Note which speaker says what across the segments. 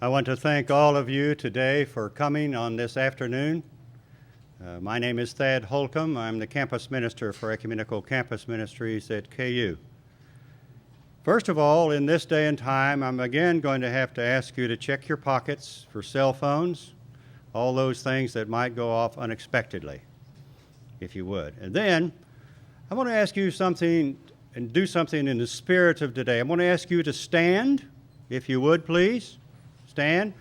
Speaker 1: I want to thank all of you today for coming on this afternoon. My name is Thad Holcomb. I'm the campus minister for Ecumenical Campus Ministries at KU. First of all, in this day and time, I'm again going to have to ask you to check your pockets for cell phones, all those things that might go off unexpectedly, if you would. And then, I want to ask you something and do something in the spirit of today. I want to ask you to stand, if you would, please. Stand.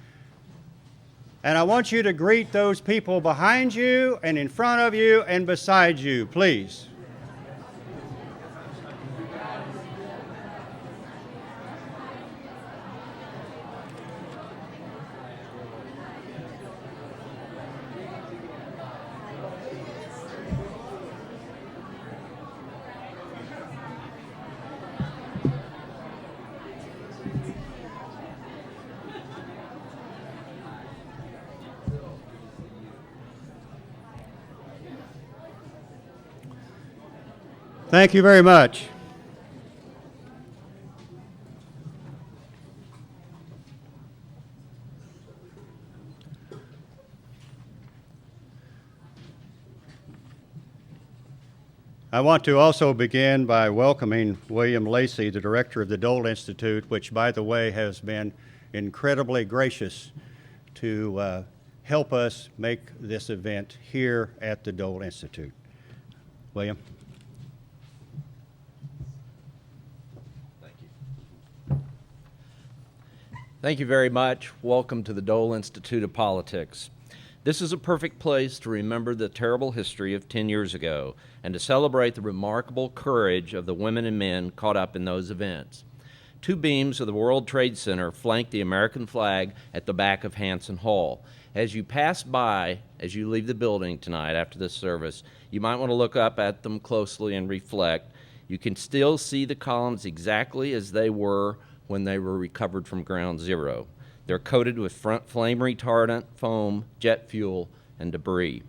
Speaker 1: And I want you to greet those people behind you and in front of you and beside you, please. Thank you very much. I want to also begin by welcoming William Lacy, the director of the Dole Institute, which, by the way, has been incredibly gracious to help us make this event here at the Dole Institute. William.
Speaker 2: Thank you very much. Welcome to the Dole Institute of Politics. This is a perfect place to remember the terrible history of 10 years ago and to celebrate the remarkable courage of the women and men caught up in those events. Two beams of the World Trade Center flank the American flag at the back of Hanson Hall. As you pass by, as you leave the building tonight after this service, you might want to look up at them closely and reflect. You can still see the columns exactly as they were when they were recovered from ground zero. They're coated with flame retardant, foam, jet fuel, and debris.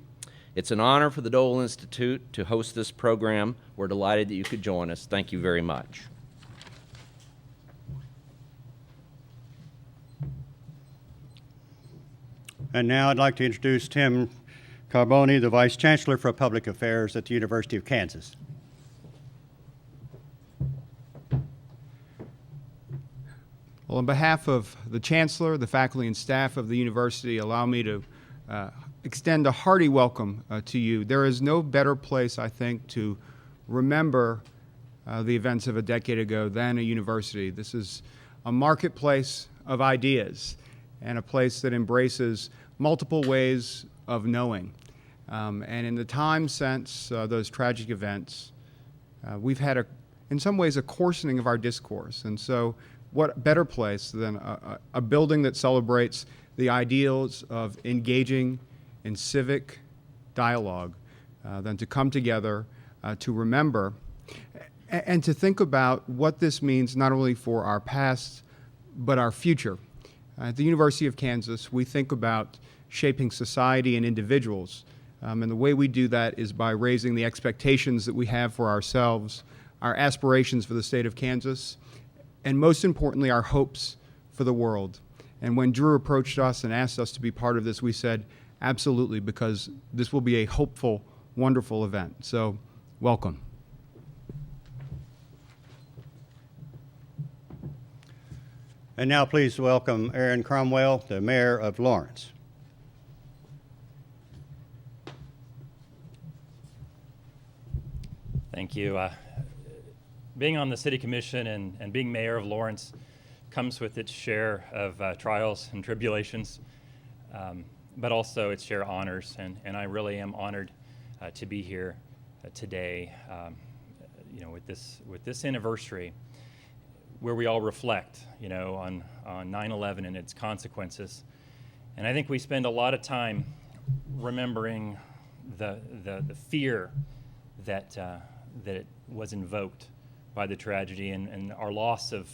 Speaker 2: It's an honor for the Dole Institute to host this program. We're delighted that you could join us. Thank you very much.
Speaker 1: And now I'd like to introduce Tim Carboni, the Vice Chancellor for Public Affairs at the University of Kansas.
Speaker 3: Well, on behalf of the Chancellor, the faculty and staff of the university, allow me to extend a hearty welcome to you. There is no better place, I think, to remember the events of a decade ago than a university. This is a marketplace of ideas and a place that embraces multiple ways of knowing. And in the time since those tragic events, we've had, in some ways, a coarsening of our discourse. And so what better place than a building that celebrates the ideals of engaging in civic dialogue than to come together to remember and to think about what this means not only for our past but our future. At the University of Kansas, we think about shaping society and individuals, and the way we do that is by raising the expectations that we have for ourselves, our aspirations for the state of Kansas, and most importantly, our hopes for the world. And when Drew approached us and asked us to be part of this, we said, absolutely, because this will be a hopeful, wonderful event. So, welcome.
Speaker 1: And now please welcome Aaron Cromwell, the Mayor of Lawrence.
Speaker 4: Thank you. Being on the City Commission and being mayor of Lawrence comes with its share of trials and tribulations, but also its share of honors, and I really am honored to be here today, with this anniversary where we all reflect, on 9/11 and its consequences. And I think we spend a lot of time remembering the fear that it was invoked by the tragedy and our loss of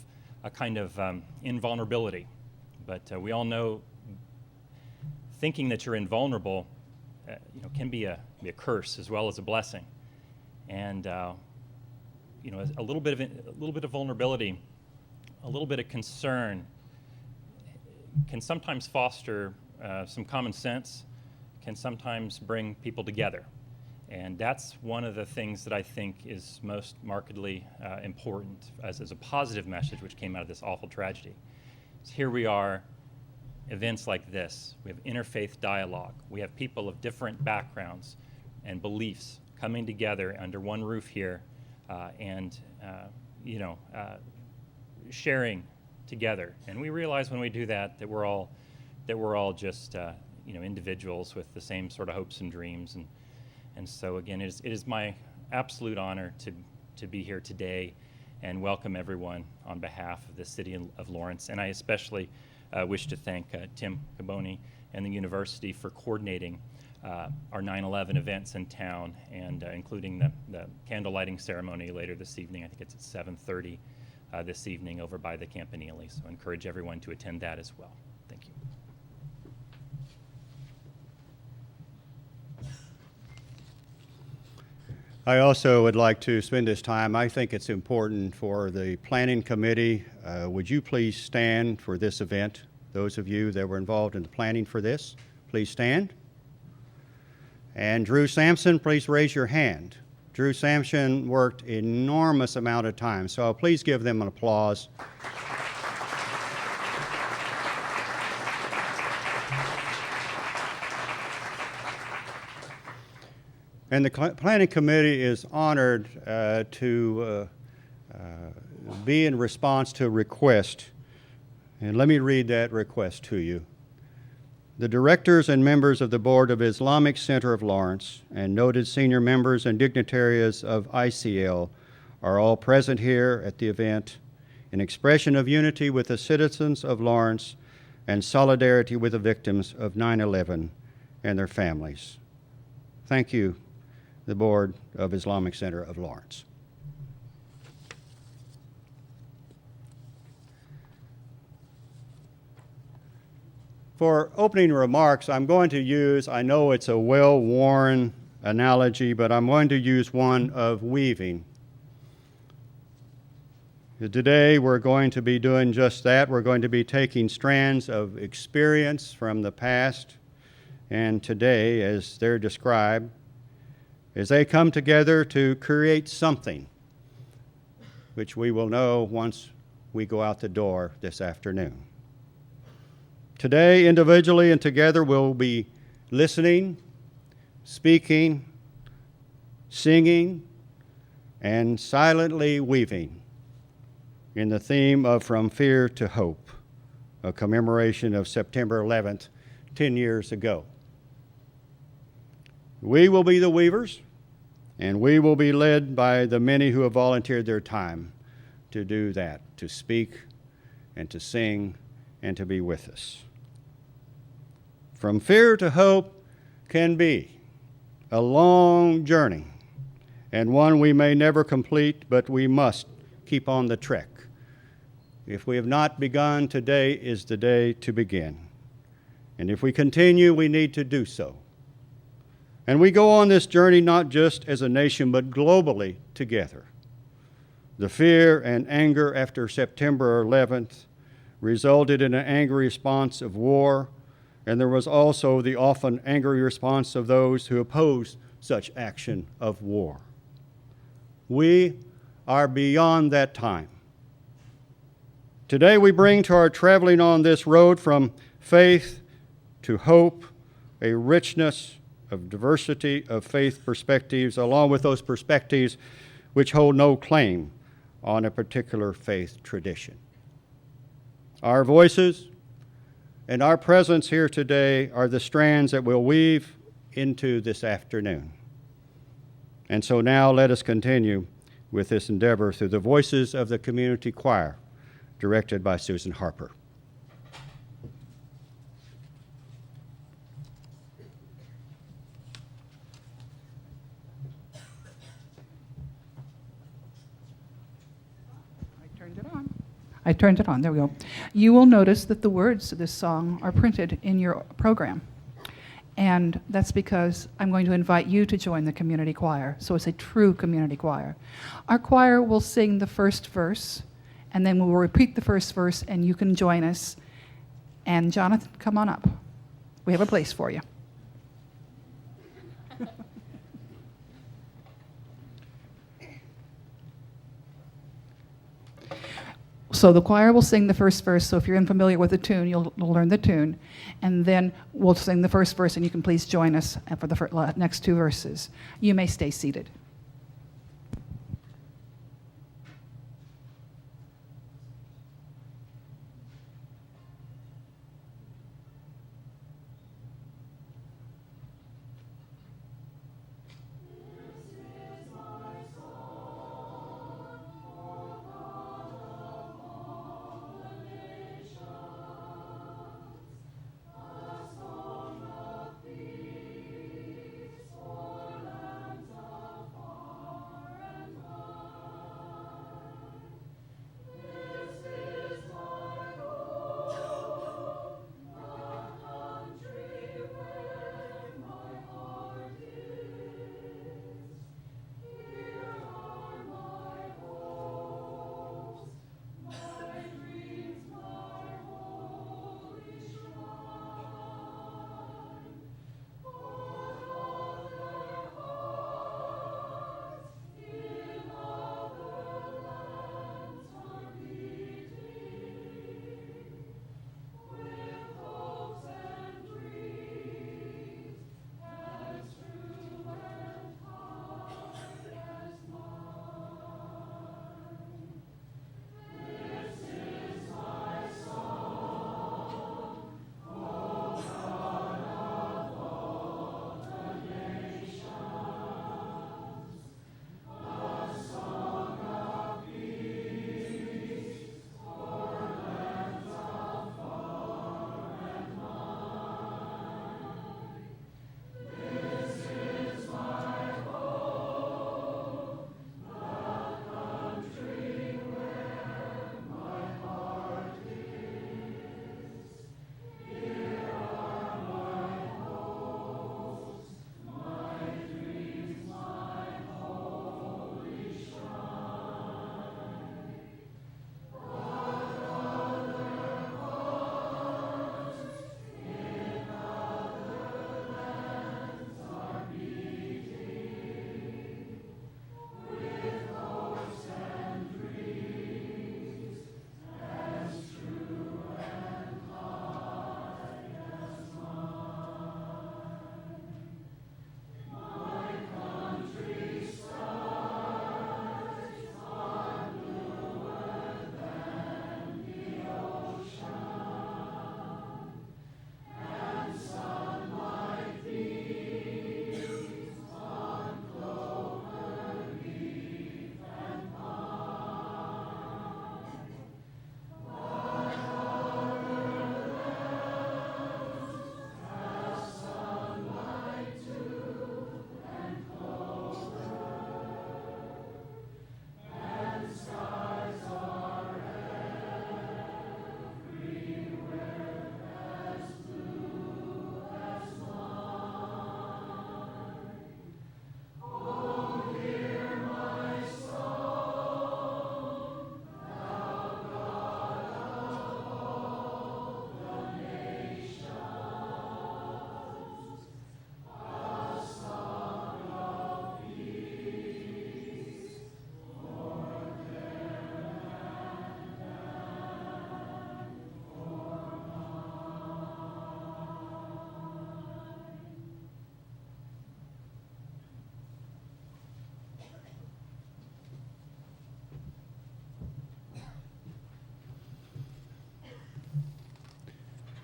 Speaker 4: a kind of invulnerability. But we all know thinking that you're invulnerable can be a curse as well as a blessing. And a little bit of vulnerability, a little bit of concern can sometimes foster some common sense, can sometimes bring people together. And that's one of the things that I think is most markedly important as a positive message which came out of this awful tragedy. So here we are, events like this. We have interfaith dialogue. We have people of different backgrounds and beliefs coming together under one roof here and sharing together. And we realize when we do that we're all just individuals with the same sort of hopes and dreams. And so again, it is my absolute honor to be here today and welcome everyone on behalf of the city of Lawrence. And I especially wish to thank Tim Caboni and the university for coordinating our 9/11 events in town, and including the candle lighting ceremony later this evening. I think it's at 7:30 this evening over by the Campanile. So I encourage everyone to attend that as well. Thank you.
Speaker 1: I also would like to spend this time, I think it's important for the planning committee. Would you please stand for this event? Those of you that were involved in the planning for this, please stand. And Drew Sampson, please raise your hand. Drew Sampson worked enormous amount of time, so please give them an applause. And the planning committee is honored to be in response to a request. And let me read that request to you. The directors and members of the Board of Islamic Center of Lawrence and noted senior members and dignitaries of ICL are all present here at the event in expression of unity with the citizens of Lawrence and solidarity with the victims of 9/11 and their families. Thank you, the Board of Islamic Center of Lawrence. For opening remarks, I'm going to use, I know it's a well-worn analogy, but I'm going to use one of weaving. Today, we're going to be doing just that. We're going to be taking strands of experience from the past and today, as they're described, as they come together to create something, which we will know once we go out the door this afternoon. Today, individually and together, we'll be listening, speaking, singing, and silently weaving in the theme of From Fear to Hope, a commemoration of September 11th, 10 years ago. We will be the weavers, and we will be led by the many who have volunteered their time to do that, to speak and to sing and to be with us. From fear to hope can be a long journey, and one we may never complete, but we must keep on the trek. If we have not begun, today is the day to begin. And if we continue, we need to do so. And we go on this journey not just as a nation, but globally together. The fear and anger after September 11th resulted in an angry response of war, and there was also the often angry response of those who oppose such action of war. We are beyond that time. Today we bring to our traveling on this road from faith to hope a richness of diversity of faith perspectives, along with those perspectives which hold no claim on a particular faith tradition. Our voices and our presence here today are the strands that we'll weave into this afternoon. And so now let us continue with this endeavor through the voices of the community choir, directed by Susan Harper.
Speaker 5: I turned it on. There we go. You will notice that the words of this song are printed in your program. And that's because I'm going to invite you to join the community choir. So it's a true community choir. Our choir will sing the first verse, and then we will repeat the first verse, and you can join us And Jonathan, come on up. We have a place for you. So the choir will sing the first verse, so if you're unfamiliar with the tune, you'll learn the tune. And then we'll sing the first verse, and you can please join us for the next two verses. You may stay seated.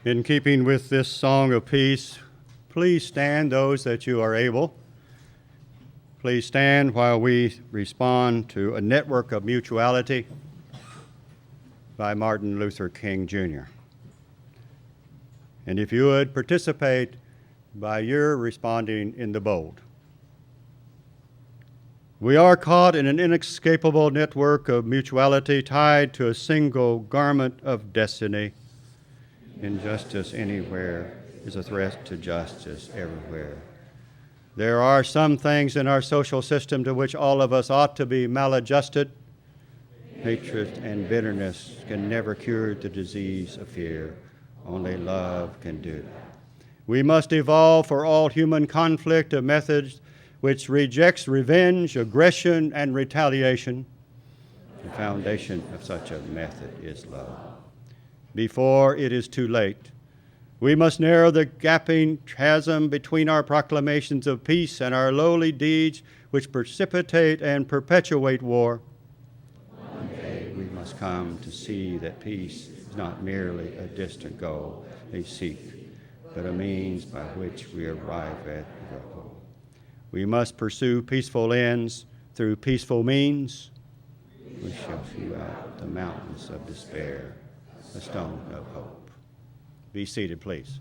Speaker 1: In keeping with this song of peace, please stand, those that you are able. Please stand while we respond to A Network of Mutuality by Martin Luther King, Jr. And if you would participate by your responding in the bold. We are caught in an inescapable network of mutuality tied to a single garment of destiny. Injustice anywhere is a threat to justice everywhere. There are some things in our social system to which all of us ought to be maladjusted. Hatred and bitterness can never cure the disease of fear. Only love can do. We must evolve for all human conflict a method which rejects revenge, aggression, and retaliation. The foundation of such a method is love. Before it is too late, we must narrow the gaping chasm between our proclamations of peace and our lowly deeds which precipitate and perpetuate war. One day we must come to see that peace is not merely a distant goal they seek, but a means by which we arrive at the goal. We must pursue peaceful ends through peaceful means. We shall hew out the mountains of despair, a stone of hope. Be seated, please.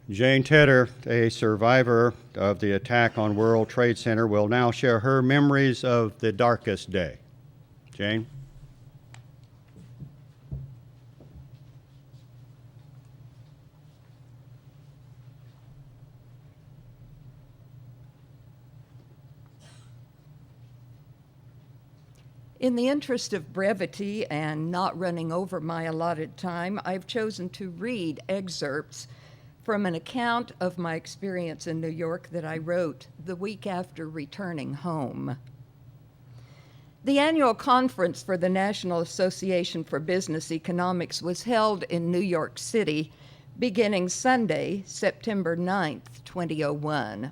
Speaker 1: Jane Tedder, a survivor of the attack on World Trade Center, will now share her memories of the darkest day. Jane?
Speaker 6: In the interest of brevity and not running over my allotted time, I've chosen to read excerpts from an account of my experience in New York that I wrote the week after returning home. The annual conference for the National Association for Business Economics was held in New York City beginning Sunday, September 9th, 2001.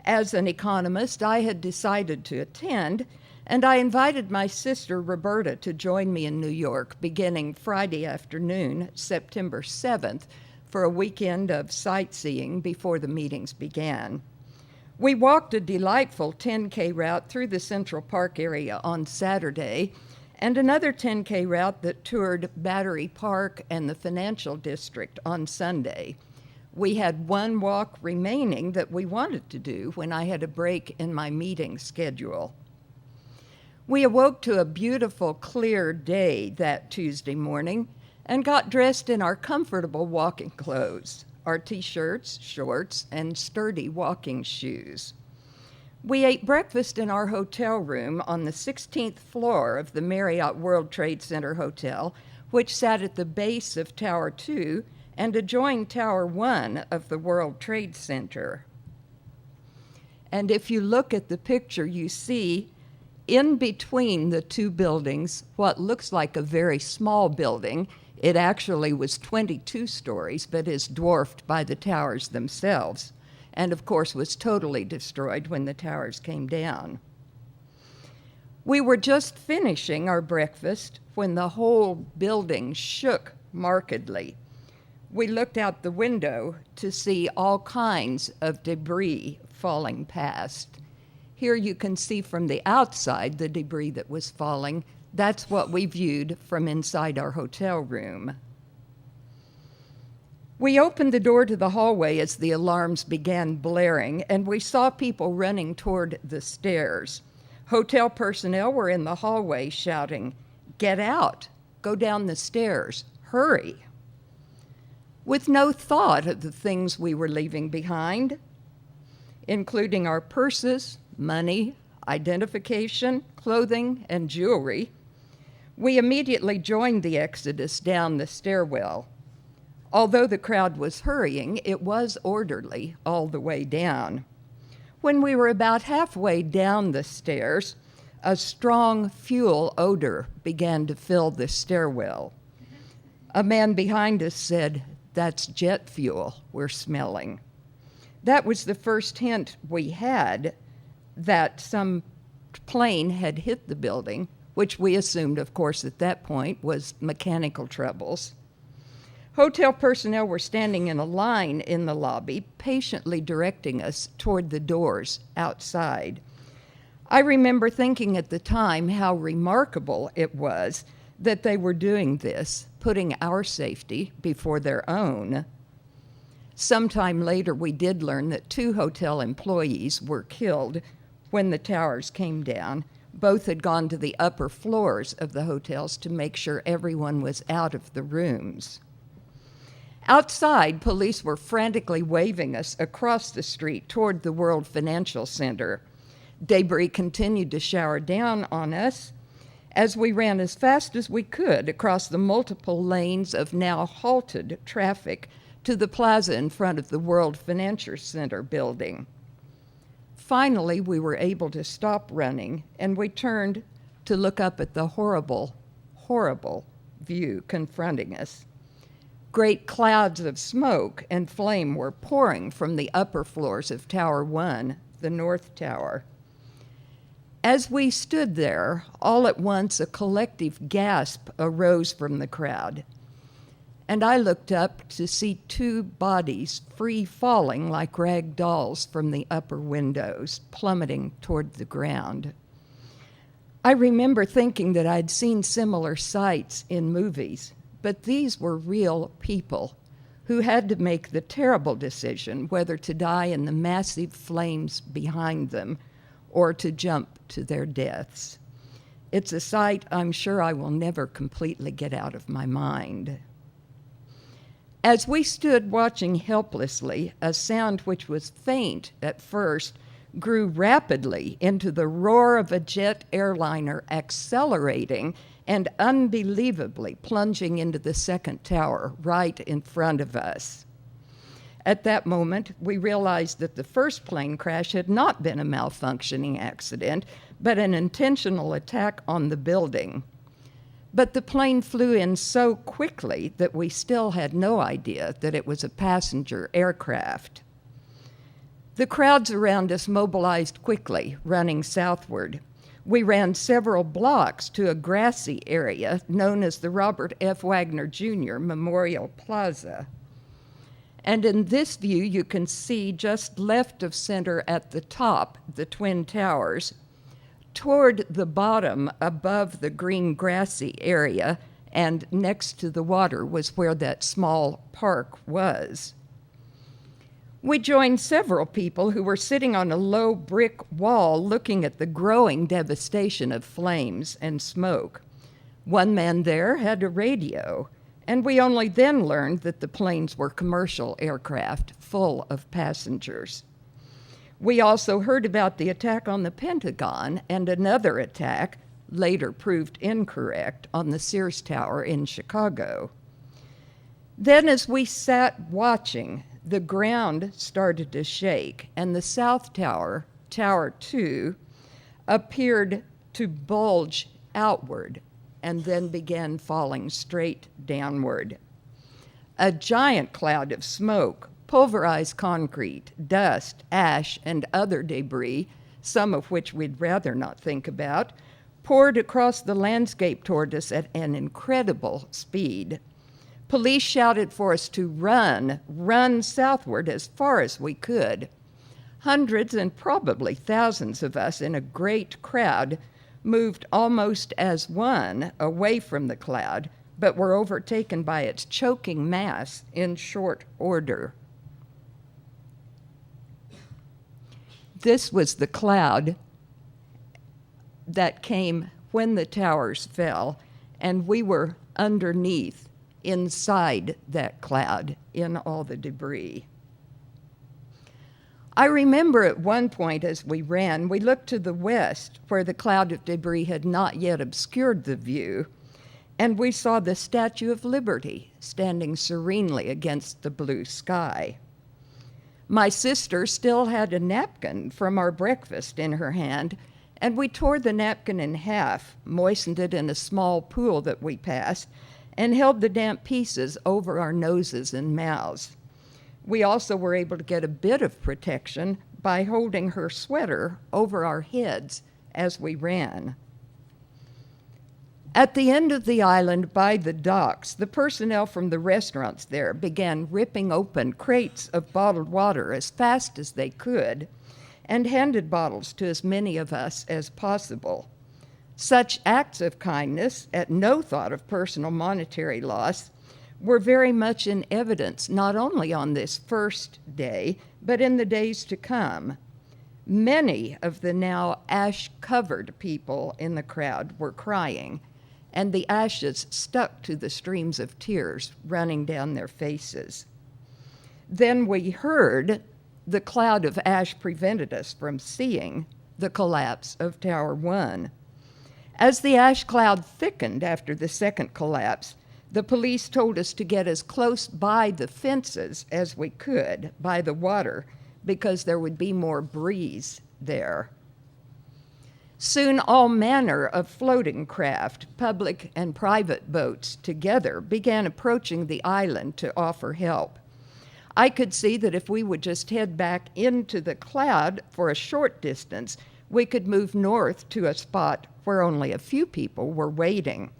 Speaker 6: As an economist, I had decided to attend, and I invited my sister Roberta to join me in New York beginning Friday afternoon, September 7th, for a weekend of sightseeing before the meetings began. We walked a delightful 10K route through the Central Park area on Saturday, and another 10K route that toured Battery Park and the Financial District on Sunday. We had one walk remaining that we wanted to do when I had a break in my meeting schedule. We awoke to a beautiful, clear day that Tuesday morning and got dressed in our comfortable walking clothes, our t-shirts, shorts, and sturdy walking shoes. We ate breakfast in our hotel room on the 16th floor of the Marriott World Trade Center Hotel, which sat at the base of Tower 2 and adjoined Tower 1 of the World Trade Center. And if you look at the picture, you see in between the two buildings what looks like a very small building. It actually was 22 stories, but is dwarfed by the towers themselves, and of course was totally destroyed when the towers came down. We were just finishing our breakfast when the whole building shook markedly. We looked out the window to see all kinds of debris falling past. Here you can see from the outside the debris that was falling. That's what we viewed from inside our hotel room. We opened the door to the hallway as the alarms began blaring, and we saw people running toward the stairs. Hotel personnel were in the hallway shouting, "Get out! Go down the stairs! Hurry!" With no thought of the things we were leaving behind, including our purses, money, identification, clothing, and jewelry, we immediately joined the exodus down the stairwell. Although the crowd was hurrying, it was orderly all the way down. When we were about halfway down the stairs, a strong fuel odor began to fill the stairwell. A man behind us said, "That's jet fuel we're smelling." That was the first hint we had that some plane had hit the building, which we assumed, of course, at that point was mechanical troubles. Hotel personnel were standing in a line in the lobby, patiently directing us toward the doors outside. I remember thinking at the time how remarkable it was that they were doing this, putting our safety before their own. Sometime later, we did learn that 2 hotel employees were killed when the towers came down, Both had gone to the upper floors of the hotels to make sure everyone was out of the rooms. Outside, police were frantically waving us across the street toward the World Financial Center. Debris continued to shower down on us as we ran as fast as we could across the multiple lanes of now halted traffic to the plaza in front of the World Financial Center building. Finally, we were able to stop running, and we turned to look up at the horrible, horrible view confronting us. Great clouds of smoke and flame were pouring from the upper floors of Tower 1, the North Tower. As we stood there, all at once a collective gasp arose from the crowd, and I looked up to see two bodies free falling like rag dolls from the upper windows, plummeting toward the ground. I remember thinking that I'd seen similar sights in movies, but these were real people who had to make the terrible decision whether to die in the massive flames behind them or to jump to their deaths. It's a sight I'm sure I will never completely get out of my mind. As we stood watching helplessly, a sound which was faint at first grew rapidly into the roar of a jet airliner accelerating and unbelievably plunging into the second tower right in front of us. At that moment, we realized that the first plane crash had not been a malfunctioning accident, but an intentional attack on the building. But the plane flew in so quickly that we still had no idea that it was a passenger aircraft. The crowds around us mobilized quickly, running southward. We ran several blocks to a grassy area known as the Robert F. Wagner Jr. Memorial Plaza. And in this view, you can see just left of center at the top, the Twin Towers. Toward the bottom, above the green grassy area, and next to the water was where that small park was. We joined several people who were sitting on a low brick wall looking at the growing devastation of flames and smoke. One man there had a radio, and we only then learned that the planes were commercial aircraft full of passengers. We also heard about the attack on the Pentagon and another attack, later proved incorrect, on the Sears Tower in Chicago. Then as we sat watching, the ground started to shake, and the South Tower, Tower 2, appeared to bulge outward and then began falling straight downward. A giant cloud of smoke, pulverized concrete, dust, ash, and other debris, some of which we'd rather not think about, poured across the landscape toward us at an incredible speed. Police shouted for us to run southward as far as we could. Hundreds and probably thousands of us in a great crowd moved almost as one away from the cloud, but were overtaken by its choking mass in short order. This was the cloud that came when the towers fell, and we were underneath, inside that cloud, in all the debris. I remember at one point as we ran, we looked to the west, where the cloud of debris had not yet obscured the view, and we saw the Statue of Liberty standing serenely against the blue sky. My sister still had a napkin from our breakfast in her hand, and we tore the napkin in half, moistened it in a small pool that we passed, and held the damp pieces over our noses and mouths. We also were able to get a bit of protection by holding her sweater over our heads as we ran. At the end of the island by the docks, the personnel from the restaurants there began ripping open crates of bottled water as fast as they could and handed bottles to as many of us as possible. Such acts of kindness, at no thought of personal monetary loss, were very much in evidence not only on this first day, but in the days to come. Many of the now ash-covered people in the crowd were crying, and the ashes stuck to the streams of tears running down their faces. Then we heard the cloud of ash prevented us from seeing the collapse of Tower 1. As the ash cloud thickened after the second collapse, the police told us to get as close by the fences as we could, by the water, because there would be more breeze there. Soon all manner of floating craft, public and private boats together, began approaching the island to offer help. I could see that if we would just head back into the cloud for a short distance, we could move north to a spot where only a few people were waiting.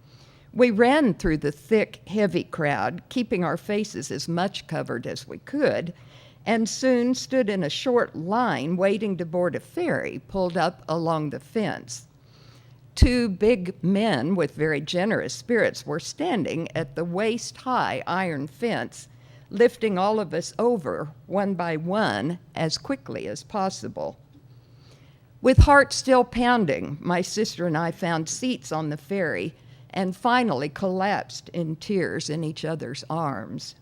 Speaker 6: We ran through the thick, heavy crowd, keeping our faces as much covered as we could, and soon stood in a short line waiting to board a ferry pulled up along the fence. Two big men with very generous spirits were standing at the waist-high iron fence, lifting all of us over one by one as quickly as possible. With hearts still pounding, my sister and I found seats on the ferry and finally collapsed in tears in each other's arms.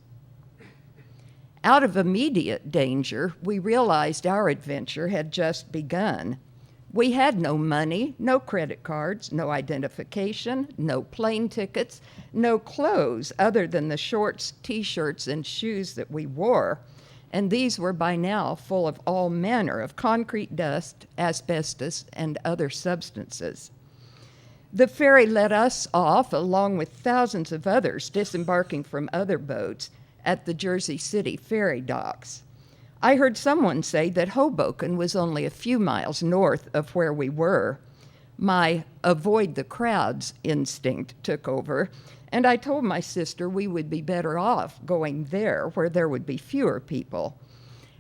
Speaker 6: Out of immediate danger, we realized our adventure had just begun. We had no money, no credit cards, no identification, no plane tickets, no clothes other than the shorts, t-shirts, and shoes that we wore, and these were by now full of all manner of concrete dust, asbestos, and other substances. The ferry let us off, along with thousands of others disembarking from other boats, at the Jersey City ferry docks. I heard someone say that Hoboken was only a few miles north of where we were. My avoid the crowds instinct took over, and I told my sister we would be better off going there where there would be fewer people.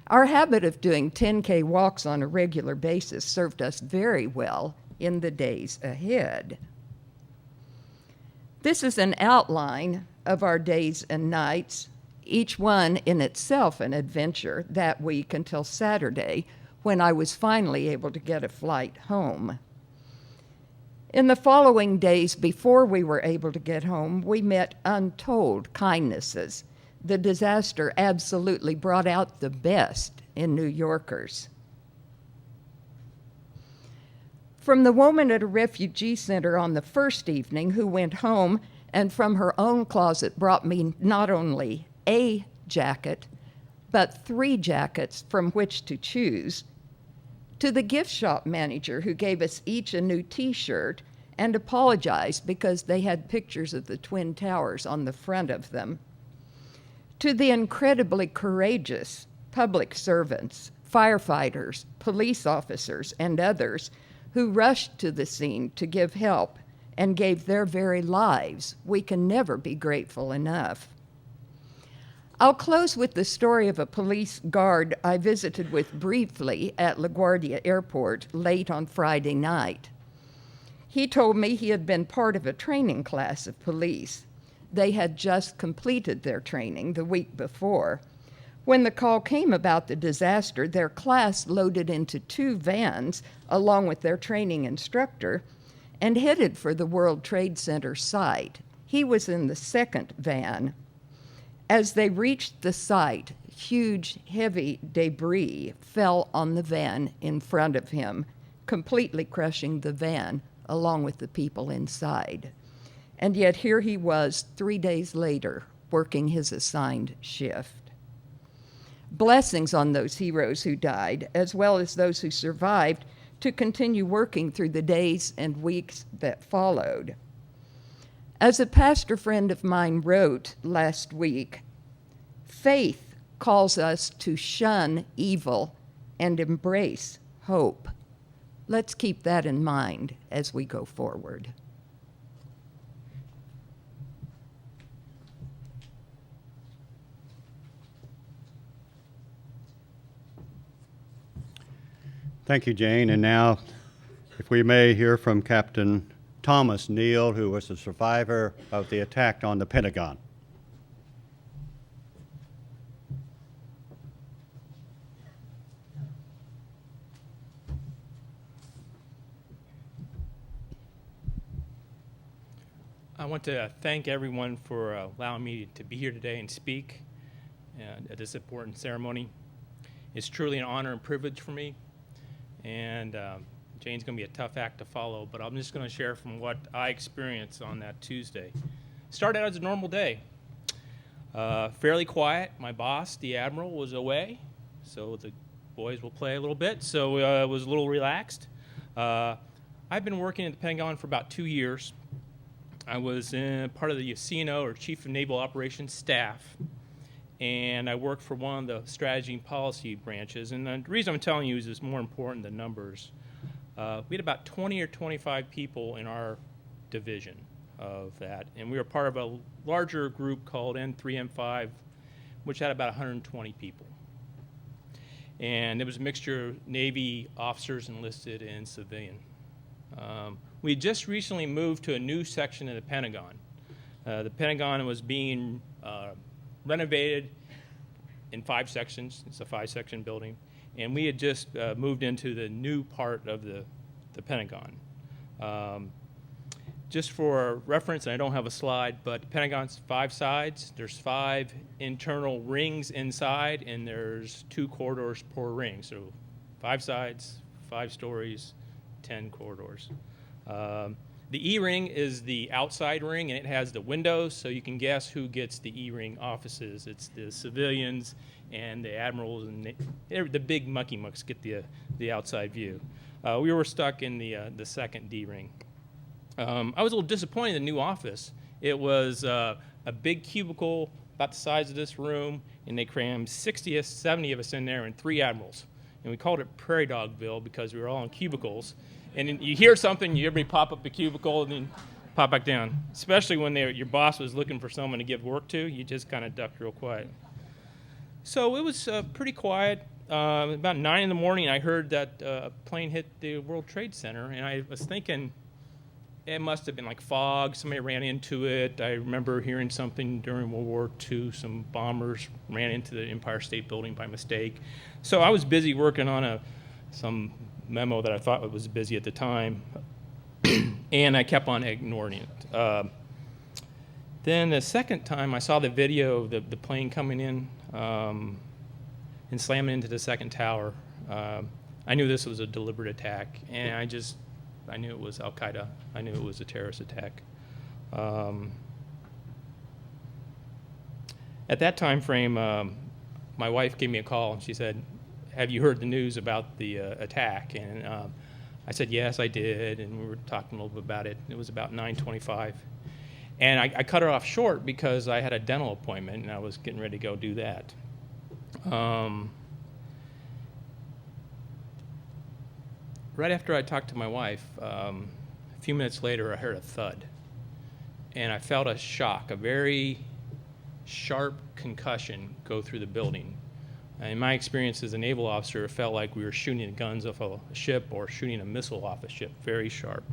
Speaker 6: Our habit of doing 10K walks on a regular basis served us very well in the days ahead. This is an outline of our days and nights, each one in itself an adventure that week until Saturday, when I was finally able to get a flight home. In the following days before we were able to get home, we met untold kindnesses. The disaster absolutely brought out the best in New Yorkers. From the woman at a refugee center on the first evening who went home and from her own closet brought me not only a jacket, but 3 jackets from which to choose, to the gift shop manager who gave us each a new t-shirt and apologized because they had pictures of the Twin Towers on the front of them, to the incredibly courageous public servants, firefighters, police officers, and others who rushed to the scene to give help and gave their very lives. We can never be grateful enough. I'll close with the story of a police guard I visited with briefly at LaGuardia Airport late on Friday night. He told me he had been part of a training class of police. They had just completed their training the week before. When the call came about the disaster, their class loaded into 2 vans along with their training instructor and headed for the World Trade Center site. He was in the second van. As they reached the site, huge, heavy debris fell on the van in front of him, completely crushing the van along with the people inside. And yet here he was 3 days later, working his assigned shift. Blessings on those heroes who died, as well as those who survived, to continue working through the days and weeks that followed. As a pastor friend of mine wrote last week, faith calls us to shun evil and embrace hope. Let's keep that in mind as we go forward.
Speaker 1: Thank you, Jane. And now, if we may hear from Captain Thomas Neal, who was a survivor of the attack on the Pentagon.
Speaker 7: I want to thank everyone for allowing me to be here today and speak at this important ceremony. It's truly an honor and privilege for me, and Jane's going to be a tough act to follow, but I'm just going to share from what I experienced on that Tuesday. Started out as a normal day. Fairly quiet. My boss, the Admiral, was away, so the boys will play a little bit, so I was a little relaxed. I've been working at the Pentagon for about 2 years. I was part of the CNO, or Chief of Naval Operations staff, and I worked for one of the strategy and policy branches. And the reason I'm telling you is it's more important than numbers. We had about 20 or 25 people in our division of that, and we were part of a larger group called N3, N5, which had about 120 people. And it was a mixture of Navy officers, enlisted, and civilian. We just recently moved to a new section of the Pentagon. The Pentagon was being renovated in 5 sections. It's a 5-section building. And we had just moved into the new part of the Pentagon. Just for reference, and I don't have a slide, but the Pentagon's 5 sides. There's 5 internal rings inside, and there's 2 corridors per ring. So 5 sides, 5 stories, 10 corridors. The E-ring is the outside ring, and it has the windows, so you can guess who gets the E-ring offices. It's the civilians and the admirals, and the big mucky mucks get the outside view. We were stuck in the second D-ring. I was a little disappointed in the new office. It was a big cubicle about the size of this room, and they crammed 60 or 70 of us in there and 3 admirals. And we called it Prairie Dogville because we were all in cubicles. And you hear something, everybody pop up the cubicle and then pop back down. Especially when your boss was looking for someone to give work to, you just kind of ducked real quiet. So it was pretty quiet. About 9 in the morning, I heard that a plane hit the World Trade Center, and I was thinking it must have been like fog. Somebody ran into it. I remember hearing something during World War II. Some bombers ran into the Empire State Building by mistake. So I was busy working on some memo that I thought was busy at the time, and I kept on ignoring it. Then the second time I saw the video of the plane coming in and slamming into the second tower, I knew this was a deliberate attack, and I knew it was Al-Qaeda. I knew it was a terrorist attack. At that time frame, my wife gave me a call, and she said, "Have you heard the news about the attack?" And I said, "Yes, I did," and we were talking a little bit about it. It was about 9:25. And I cut her off short because I had a dental appointment, and I was getting ready to go do that. Right after I talked to my wife, a few minutes later, I heard a thud. And I felt a shock, a very sharp concussion go through the building. In my experience as a naval officer, it felt like we were shooting guns off a ship or shooting a missile off a ship, very sharp.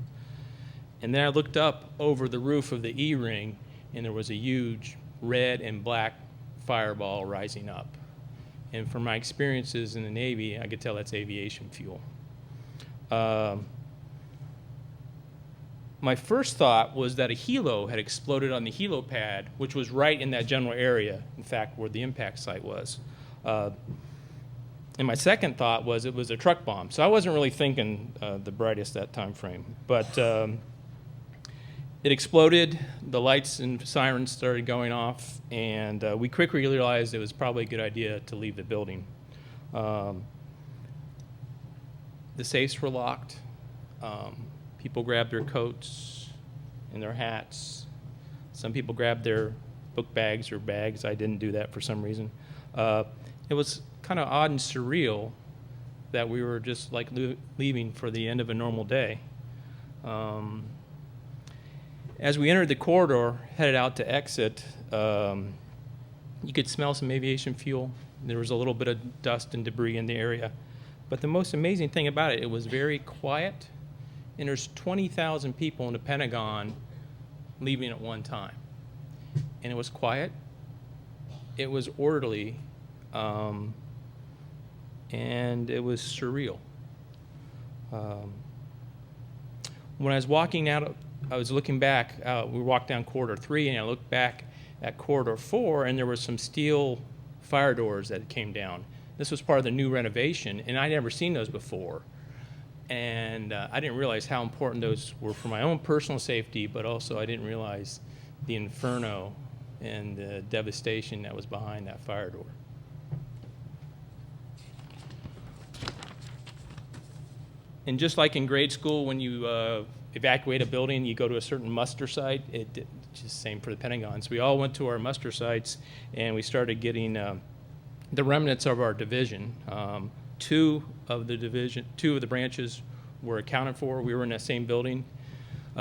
Speaker 7: And then I looked up over the roof of the E-ring, and there was a huge red and black fireball rising up. And from my experiences in the Navy, I could tell that's aviation fuel. My first thought was that a helo had exploded on the helo pad, which was right in that general area, in fact, where the impact site was. And my second thought was it was a truck bomb. So I wasn't really thinking the brightest that time frame. But it exploded, the lights and sirens started going off, and we quickly realized it was probably a good idea to leave the building. The safes were locked. People grabbed their coats and their hats. Some people grabbed their book bags or bags. I didn't do that for some reason. It was kind of odd and surreal that we were just like leaving for the end of a normal day. As we entered the corridor, headed out to exit, you could smell some aviation fuel. There was a little bit of dust and debris in the area. But the most amazing thing about it, it was very quiet, and there's 20,000 people in the Pentagon leaving at one time. And it was quiet, it was orderly, and it was surreal. When I was walking out I was looking back, we walked down corridor 3, and I looked back at corridor 4, and there were some steel fire doors that came down. This was part of the new renovation, and I'd never seen those before. And I didn't realize how important those were for my own personal safety, but also I didn't realize the inferno and the devastation that was behind that fire door. And just like in grade school, when you evacuate a building, you go to a certain muster site. It's just the same for the Pentagon. So we all went to our muster sites, and we started getting the remnants of our division. Two of the branches were accounted for. We were in that same building,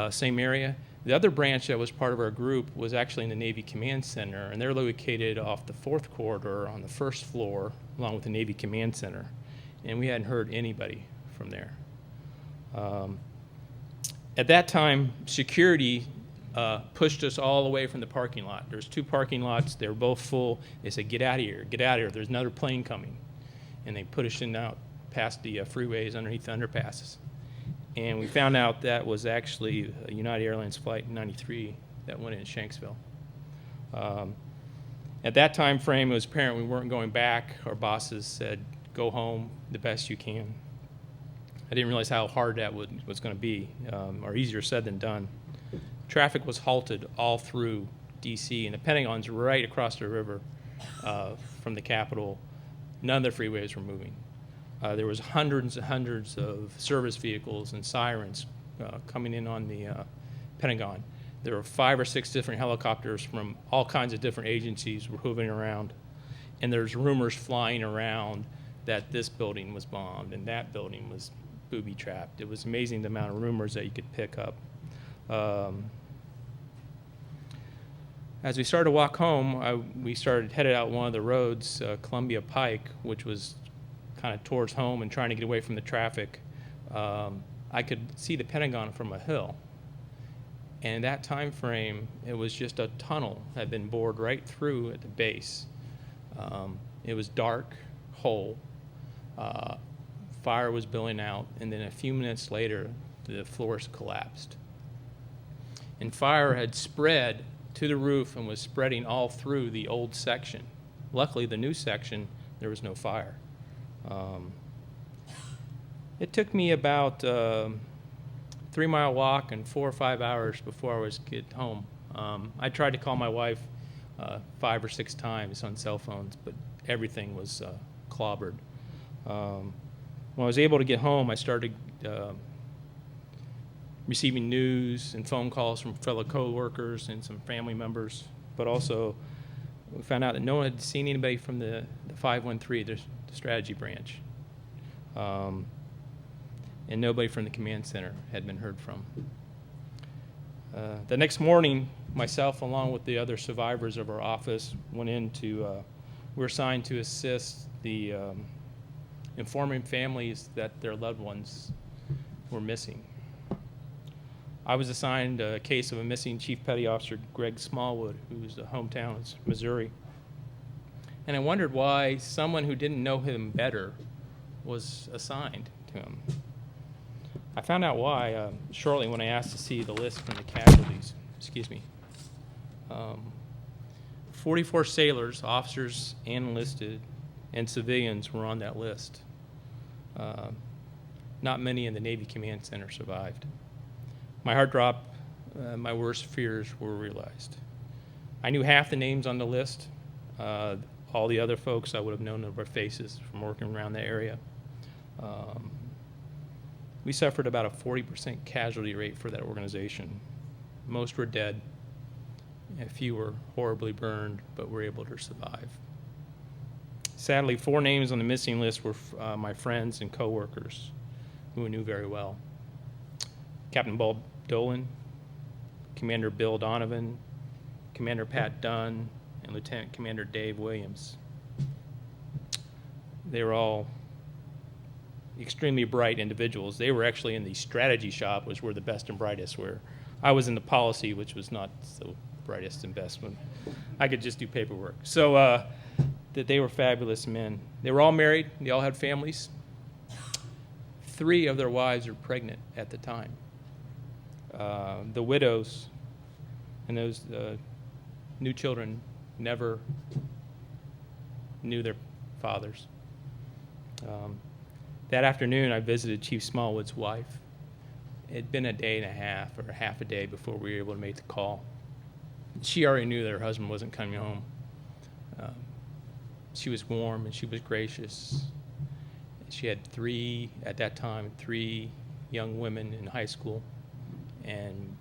Speaker 7: same area. The other branch that was part of our group was actually in the Navy Command Center, and they're located off the 4th corridor on the 1st floor, along with the Navy Command Center. And we hadn't heard anybody from there. At that time, security pushed us all away from the parking lot. There's 2 parking lots. They were both full. They said, get out of here, get out of here. There's another plane coming. And they put us in out past the freeways underneath the underpasses. And we found out that was actually a United Airlines Flight 93 that went in Shanksville. At that time frame, it was apparent we weren't going back. Our bosses said, go home the best you can. I didn't realize how hard that was going to be, or easier said than done. Traffic was halted all through D.C., and the Pentagon's right across the river from the Capitol. None of the freeways were moving. There was hundreds and hundreds of service vehicles and sirens coming in on the Pentagon. There were 5 or 6 different helicopters from all kinds of different agencies were hovering around. And there's rumors flying around that this building was bombed and that building was booby-trapped. It was amazing the amount of rumors that you could pick up. As we started to walk home, we headed out one of the roads, Columbia Pike, which was kind of towards home and trying to get away from the traffic. I could see the Pentagon from a hill. And in that time frame, it was just a tunnel that had been bored right through at the base. It was dark, hole. Fire was billowing out, and then a few minutes later, the floors collapsed. And fire had spread to the roof and was spreading all through the old section. Luckily, the new section, there was no fire. It took me about 3-mile walk and 4 or 5 hours before I was get home. I tried to call my wife 5 or 6 times on cell phones, but everything was clobbered. When I was able to get home, I started receiving news and phone calls from fellow co-workers and some family members, but also we found out that no one had seen anybody from the 513, the strategy branch, and nobody from the command center had been heard from. The next morning, myself, along with the other survivors of our office, went we were assigned to assist the informing families that their loved ones were missing. I was assigned a case of a missing Chief Petty Officer Greg Smallwood, whose hometown is Missouri. And I wondered why someone who didn't know him better was assigned to him. I found out why shortly when I asked to see the list from the casualties. 44 sailors, officers, and enlisted, and civilians were on that list. Not many in the Navy Command Center survived. My heart dropped. My worst fears were realized. I knew half the names on the list. All the other folks I would have known their faces from working around that area. We suffered about a 40% casualty rate for that organization. Most were dead. A few were horribly burned, but were able to survive. Sadly, 4 names on the missing list were my friends and coworkers who I knew very well. Captain Bob Dolan, Commander Bill Donovan, Commander Pat Dunn, and Lieutenant Commander Dave Williams. They were all extremely bright individuals. They were actually in the strategy shop, which were the best and brightest, where I was in the policy, which was not so brightest and best when I could just do paperwork. So that they were fabulous men. They were all married. They all had families. 3 of their wives were pregnant at the time. The widows and those new children never knew their fathers. That afternoon, I visited Chief Smallwood's wife. It had been a day and a half or half a day before we were able to make the call. She already knew that her husband wasn't coming home. She was warm and she was gracious. She had three young women in high school, and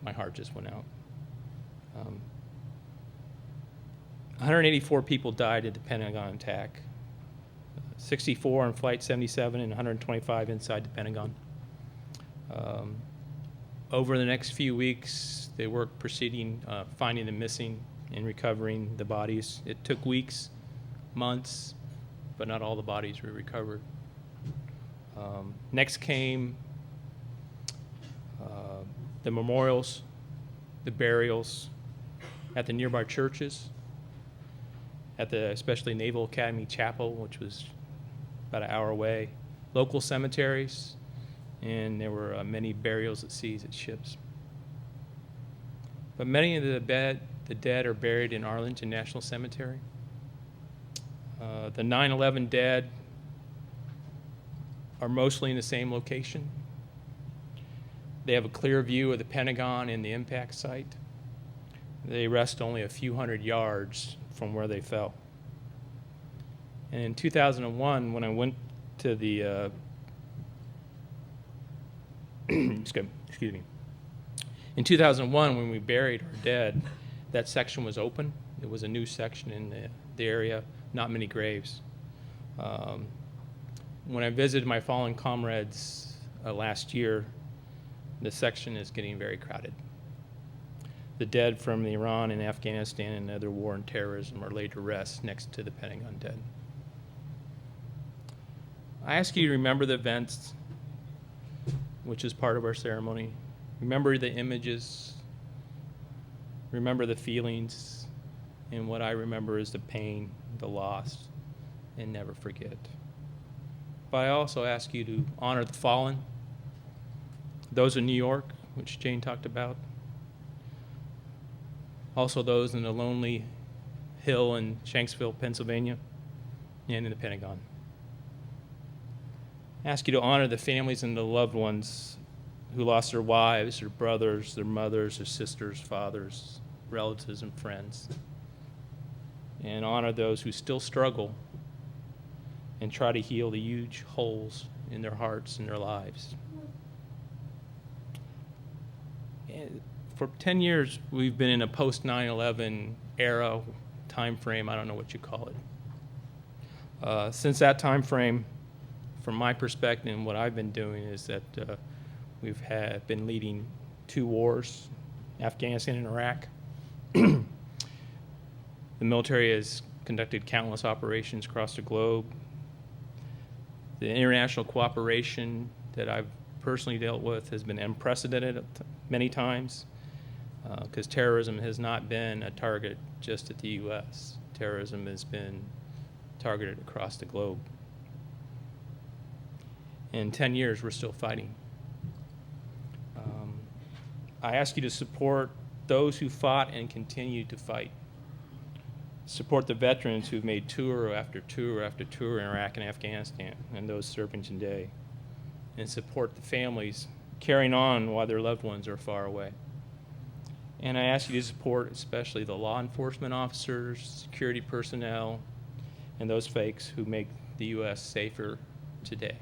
Speaker 7: my heart just went out. 184 people died in the Pentagon attack, 64 on Flight 77 and 125 inside the Pentagon. Over the next few weeks, they worked proceeding, finding the missing and recovering the bodies. It took weeks, months, but not all the bodies were recovered. Next came the memorials, the burials at the nearby churches, at the especially Naval Academy Chapel, which was about an hour away, local cemeteries, and there were many burials at seas at ships. But many of the dead are buried in Arlington National Cemetery. The 9/11 dead are mostly in the same location. They have a clear view of the Pentagon and the impact site. They rest only a few hundred yards from where they fell. And in 2001, when I went to the excuse me. In 2001, when we buried our dead, that section was open. It was a new section in the area, not many graves. When I visited my fallen comrades last year, the section is getting very crowded. The dead from Iran and Afghanistan and other war and terrorism are laid to rest next to the Pentagon dead. I ask you to remember the events, which is part of our ceremony. Remember the images, remember the feelings, and what I remember is the pain, the loss, and never forget. But I also ask you to honor the fallen, those in New York, which Jane talked about, also those in the Lonely Hill in Shanksville, Pennsylvania, and in the Pentagon. I ask you to honor the families and the loved ones who lost their wives, their brothers, their mothers, their sisters, fathers, relatives, and friends. And honor those who still struggle and try to heal the huge holes in their hearts and their lives. And for 10 years, we've been in a post-9/11 era, time frame, I don't know what you call it. Since that time frame, from my perspective, and what I've been doing is that we've been leading 2 wars, Afghanistan and Iraq. The military has conducted countless operations across the globe. The international cooperation that I've personally dealt with has been unprecedented many times, because terrorism has not been a target just at the U.S. Terrorism has been targeted across the globe. In 10 years, we're still fighting. I ask you to support those who fought and continue to fight. Support the veterans who've made tour after tour after tour in Iraq and Afghanistan, and those serving today. And support the families carrying on while their loved ones are far away. And I ask you to support especially the law enforcement officers, security personnel, and those folks who make the U.S. safer today.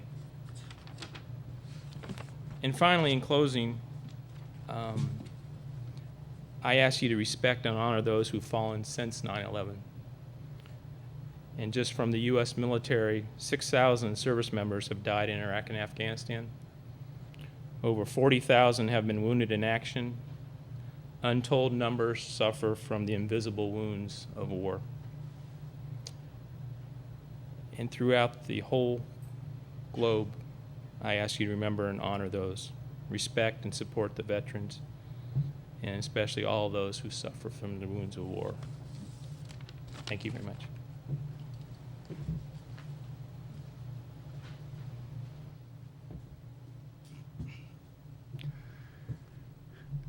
Speaker 7: And finally, in closing, I ask you to respect and honor those who've fallen since 9/11. And just from the U.S. military, 6,000 service members have died in Iraq and Afghanistan. Over 40,000 have been wounded in action. Untold numbers suffer from the invisible wounds of war. And throughout the whole globe, I ask you to remember and honor those. Respect and support the veterans, and especially all those who suffer from the wounds of war. Thank you very much.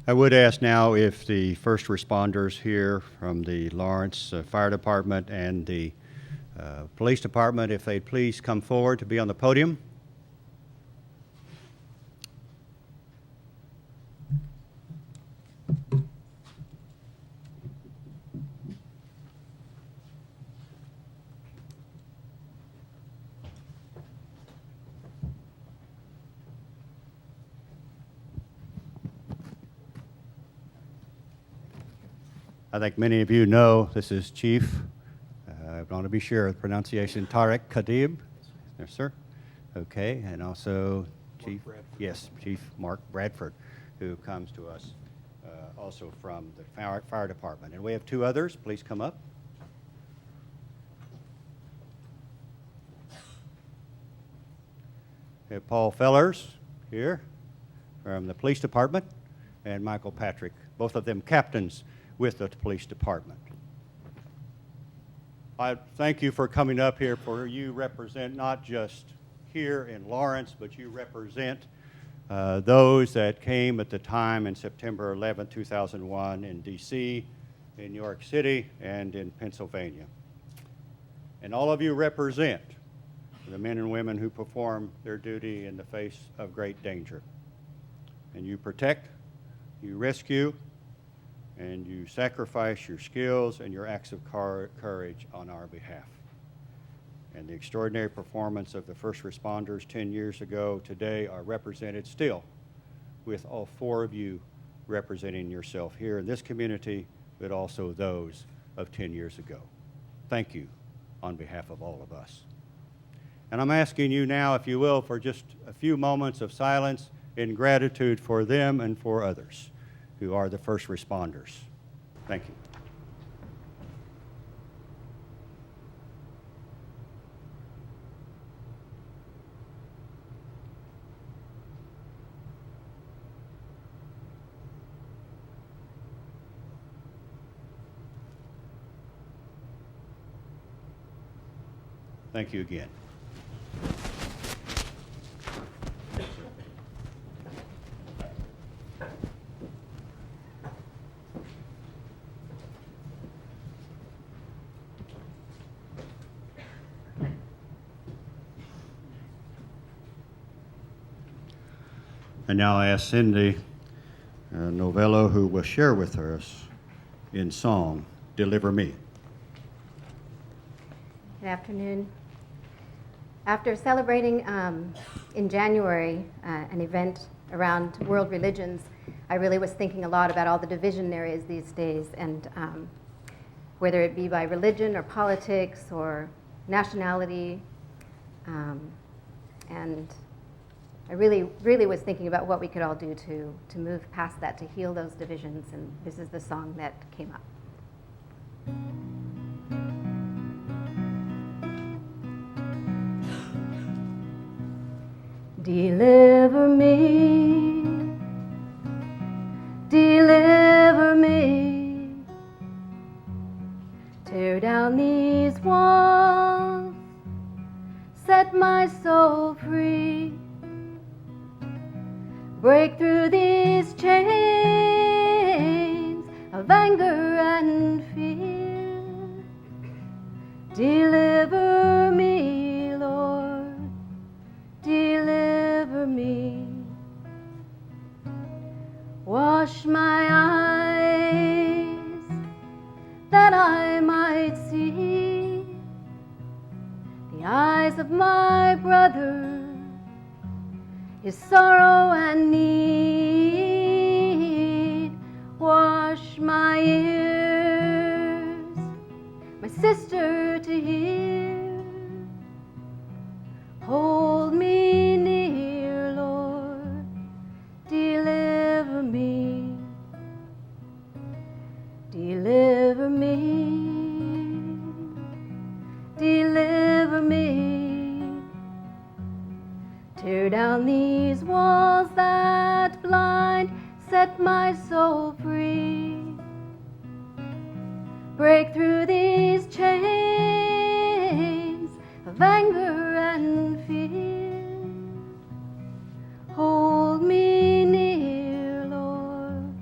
Speaker 1: I would ask now if the first responders here from the Lawrence Fire Department and the Police Department, if they'd please come forward to be on the podium. I think many of you know this is Chief, I want to be sure of the pronunciation, Tarek Khadib. Yes, sir. Okay, and also Chief, yes, Chief Mark Bradford, who comes to us also from the fire department. And we have two others. Please come up. We have Paul Fellers here from the police department, and Michael Patrick, both of them captains with the police department. I thank you for coming up here, for you represent not just here in Lawrence, but you represent those that came at the time in September 11, 2001 in D.C., in New York City, and in Pennsylvania. And all of you represent the men and women who perform their duty in the face of great danger. And you protect, you rescue, and you sacrifice your skills and your acts of courage on our behalf. And the extraordinary performance of the first responders 10 years ago today are represented still with all four of you representing yourself here in this community, but also those of 10 years ago. Thank you on behalf of all of us. And I'm asking you now, if you will, for just a few moments of silence in gratitude for them and for others who are the first responders. Thank you. Thank you again. And now I ask Cindy Novello, who will share with us in song, Deliver Me.
Speaker 8: Good afternoon. After celebrating in January an event around world religions, I really was thinking a lot about all the division there is these days, and whether it be by religion or politics or nationality, and I really was thinking about what we could all do to move past that, to heal those divisions, and this is the song that came up. Deliver me, deliver me, tear down these walls, set my soul free, break through these chains of anger and fear. Deliver me, Lord, deliver me. Wash my eyes that I might see the eyes of my brother, his sorrow and need. Wash my ears, my sister to hear. Hold me near, Lord, deliver me. Deliver me, deliver me. Tear down these walls that blind, set my soul free. Break through these chains of anger and fear. Hold me near, Lord,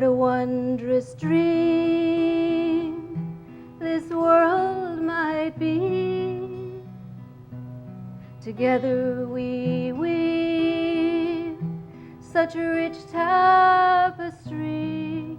Speaker 8: What a wondrous dream this world might be. Together we weave such a rich tapestry.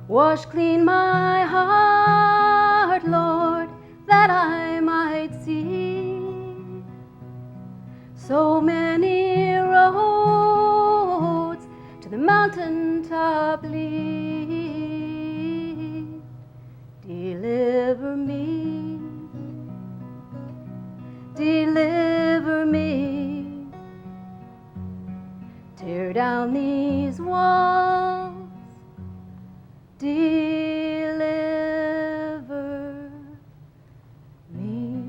Speaker 8: Wash clean my heart, Lord, that I might see. So many roads to the mountaintop lead. Deliver me, deliver me. Tear down these walls. Deliver me.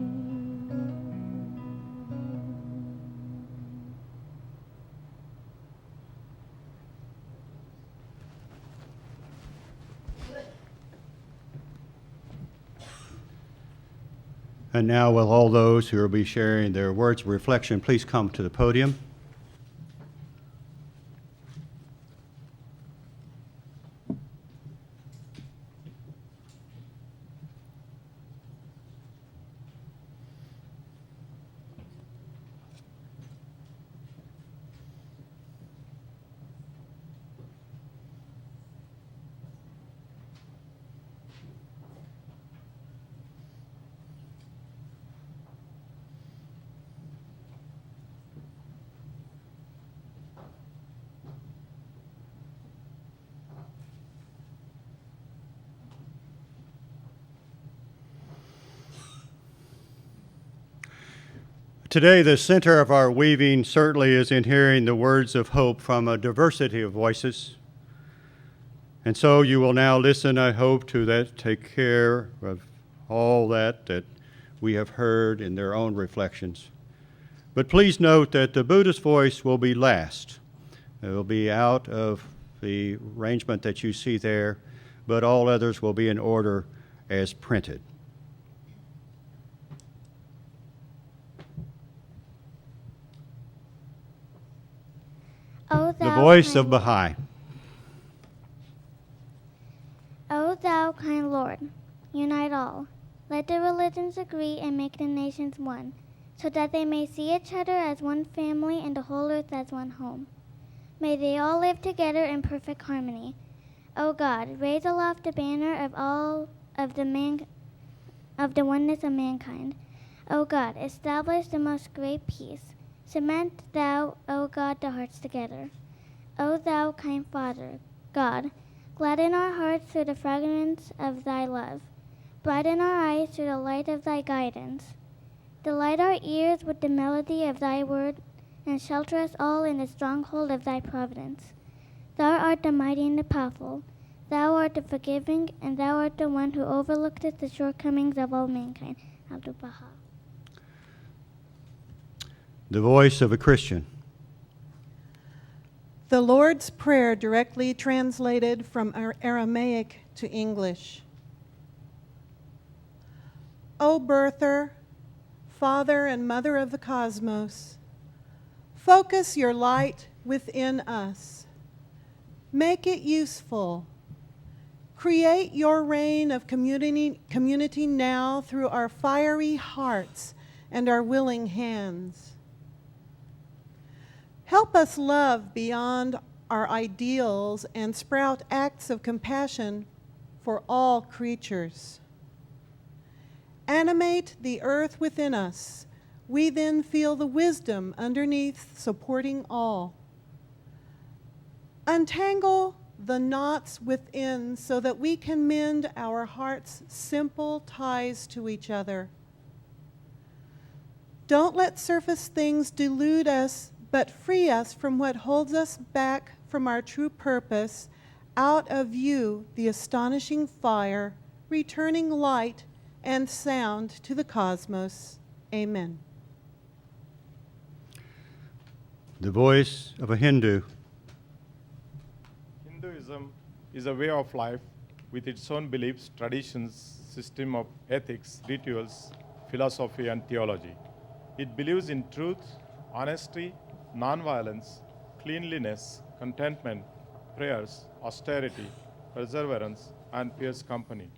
Speaker 1: And now will all those who will be sharing their words of reflection please come to the podium. Today, the center of our weaving certainly is in hearing the words of hope from a diversity of voices. And so you will now listen, I hope, to that, take care of all that we have heard in their own reflections. But please note that the Buddhist voice will be last. It will be out of the arrangement that you see there, but all others will be in order as printed. The voice of Baha'i.
Speaker 9: O thou kind Lord, unite all. Let the religions agree and make the nations one, so that they may see each other as one family and the whole earth as one home. May they all live together in perfect harmony. O God, raise aloft the banner of all of the oneness of mankind. O God, establish the most great peace. Cement thou, O God, the hearts together. O thou kind Father, God, gladden our hearts through the fragrance of thy love. Brighten our eyes through the light of thy guidance. Delight our ears with the melody of thy word, and shelter us all in the stronghold of thy providence. Thou art the mighty and the powerful. Thou art the forgiving, and thou art the one who overlookest the shortcomings of all mankind. Abdul Baha.
Speaker 1: The voice of a Christian.
Speaker 10: The Lord's Prayer directly translated from Aramaic to English. O birther, Father and Mother of the cosmos, focus your light within us. Make it useful. Create your reign of community now through our fiery hearts and our willing hands. Help us love beyond our ideals and sprout acts of compassion for all creatures. Animate the earth within us. We then feel the wisdom underneath supporting all. Untangle the knots within so that we can mend our hearts' simple ties to each other. Don't let surface things delude us, but free us from what holds us back from our true purpose, out of you, the astonishing fire, returning light and sound to the cosmos. Amen.
Speaker 1: The voice of a Hindu.
Speaker 11: Hinduism is a way of life with its own beliefs, traditions, system of ethics, rituals, philosophy, and theology. It believes in truth, honesty, nonviolence, cleanliness, contentment, prayers, austerity, perseverance, and fierce company.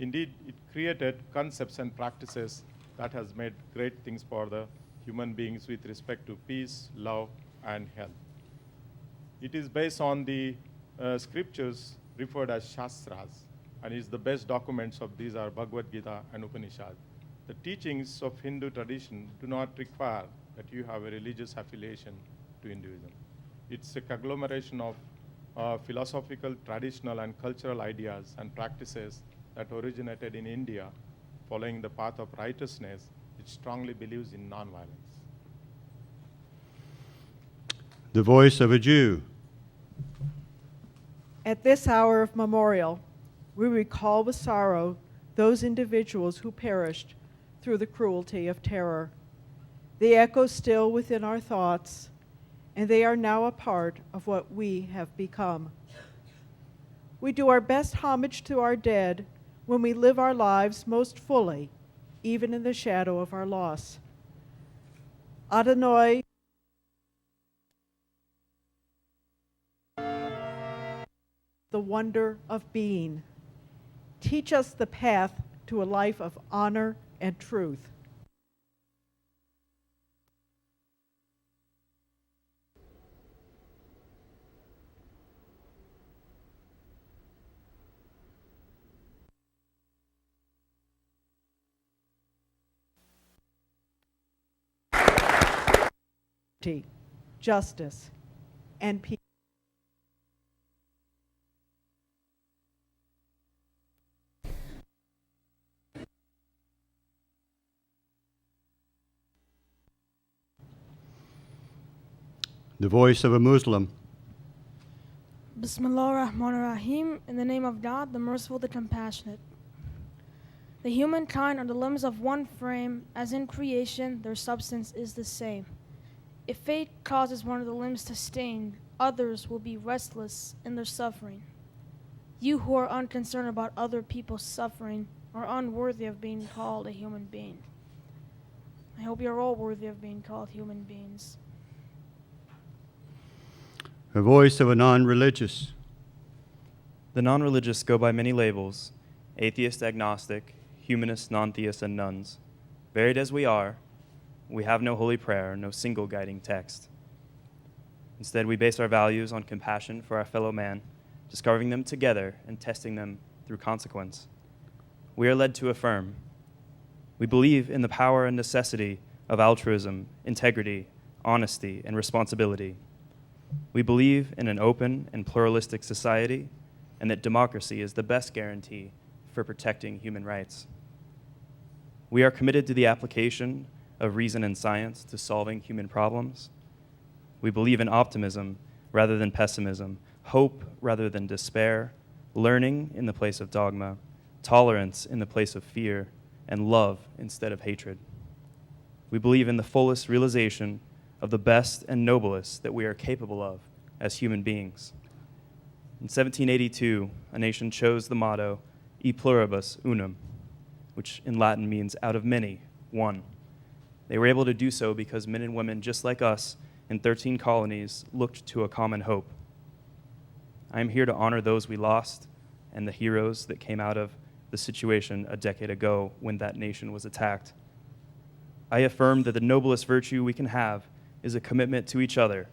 Speaker 11: Indeed, it created concepts and practices that has made great things for the human beings with respect to peace, love, and health. It is based on the scriptures referred as Shastras, and is the best documents of these are Bhagavad Gita and Upanishad. The teachings of Hindu tradition do not require that you have a religious affiliation to Hinduism. It's a conglomeration of philosophical, traditional, and cultural ideas and practices that originated in India, following the path of righteousness, which strongly believes in nonviolence.
Speaker 1: The voice of a Jew.
Speaker 12: At this hour of memorial, we recall with sorrow those individuals who perished through the cruelty of terror. They echo still within our thoughts, and they are now a part of what we have become. We do our best homage to our dead when we live our lives most fully, even in the shadow of our loss. Adonai, the wonder of being. Teach us the path to a life of honor and truth. Justice, and peace.
Speaker 1: The voice of a Muslim.
Speaker 13: Bismillah ar-Rahman ar-Rahim, in the name of God, the Merciful, the Compassionate. The humankind are the limbs of one frame, as in creation their substance is the same. If fate causes one of the limbs to stain, others will be restless in their suffering. You who are unconcerned about other people's suffering are unworthy of being called a human being. I hope you're all worthy of being called human beings.
Speaker 1: A voice of a non-religious.
Speaker 14: The non-religious go by many labels: atheist, agnostic, humanist, non-theist, and nuns. Varied as we are, we have no holy prayer, no single guiding text. Instead, we base our values on compassion for our fellow man, discovering them together and testing them through consequence. We are led to affirm. We believe in the power and necessity of altruism, integrity, honesty, and responsibility. We believe in an open and pluralistic society, and that democracy is the best guarantee for protecting human rights. We are committed to the application of reason and science to solving human problems. We believe in optimism rather than pessimism, hope rather than despair, learning in the place of dogma, tolerance in the place of fear, and love instead of hatred. We believe in the fullest realization of the best and noblest that we are capable of as human beings. In 1782, a nation chose the motto, E pluribus unum, which in Latin means out of many, one. They were able to do so because men and women just like us in 13 colonies looked to a common hope. I am here to honor those we lost and the heroes that came out of the situation a decade ago when that nation was attacked. I affirm that the noblest virtue we can have is a commitment to each other,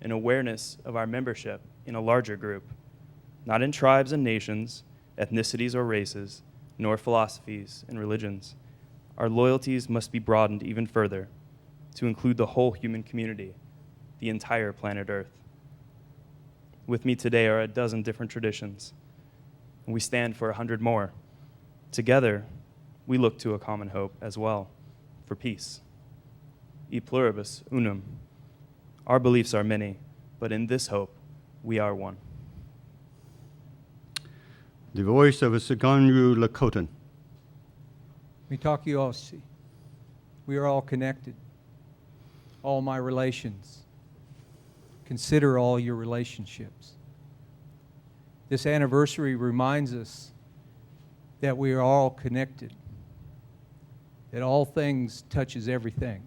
Speaker 14: an awareness of our membership in a larger group, not in tribes and nations, ethnicities or races, nor philosophies and religions. Our loyalties must be broadened even further to include the whole human community, the entire planet Earth. With me today are a dozen different traditions, and we stand for 100 more. Together, we look to a common hope as well, for peace. E pluribus unum. Our beliefs are many, but in this hope, we are one.
Speaker 1: The voice of a Siganyu Lakotan.
Speaker 15: Mitaki Osi. We are all connected. All my relations. Consider all your relationships. This anniversary reminds us that we are all connected, that all things touches everything.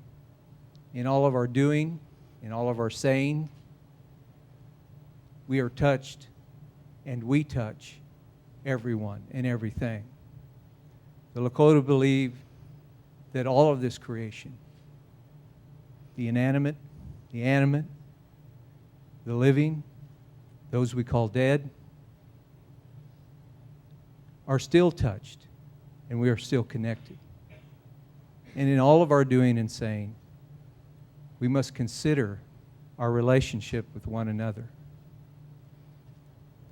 Speaker 15: In all of our doing, in all of our saying, we are touched and we touch everyone and everything. The Lakota believe that all of this creation, the inanimate, the animate, the living, those we call dead, are still touched, and we are still connected. And in all of our doing and saying, we must consider our relationship with one another.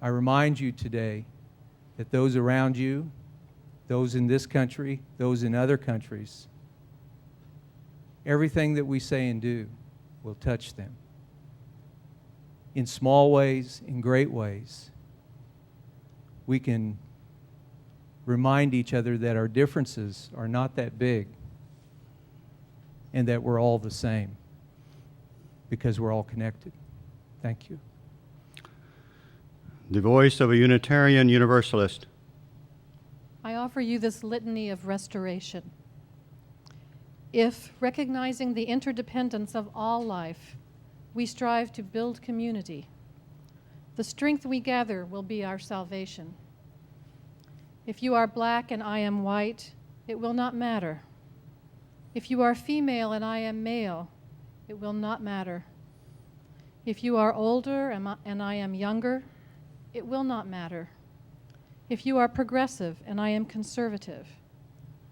Speaker 15: I remind you today that those around you, those in this country, those in other countries, everything that we say and do will touch them. In small ways, in great ways, we can remind each other that our differences are not that big and that we're all the same because we're all connected. Thank you.
Speaker 1: The voice of a Unitarian Universalist.
Speaker 16: I offer you this litany of restoration. If, recognizing the interdependence of all life, we strive to build community, the strength we gather will be our salvation. If you are black and I am white, it will not matter. If you are female and I am male, it will not matter. If you are older and I am younger, it will not matter. If you are progressive and I am conservative,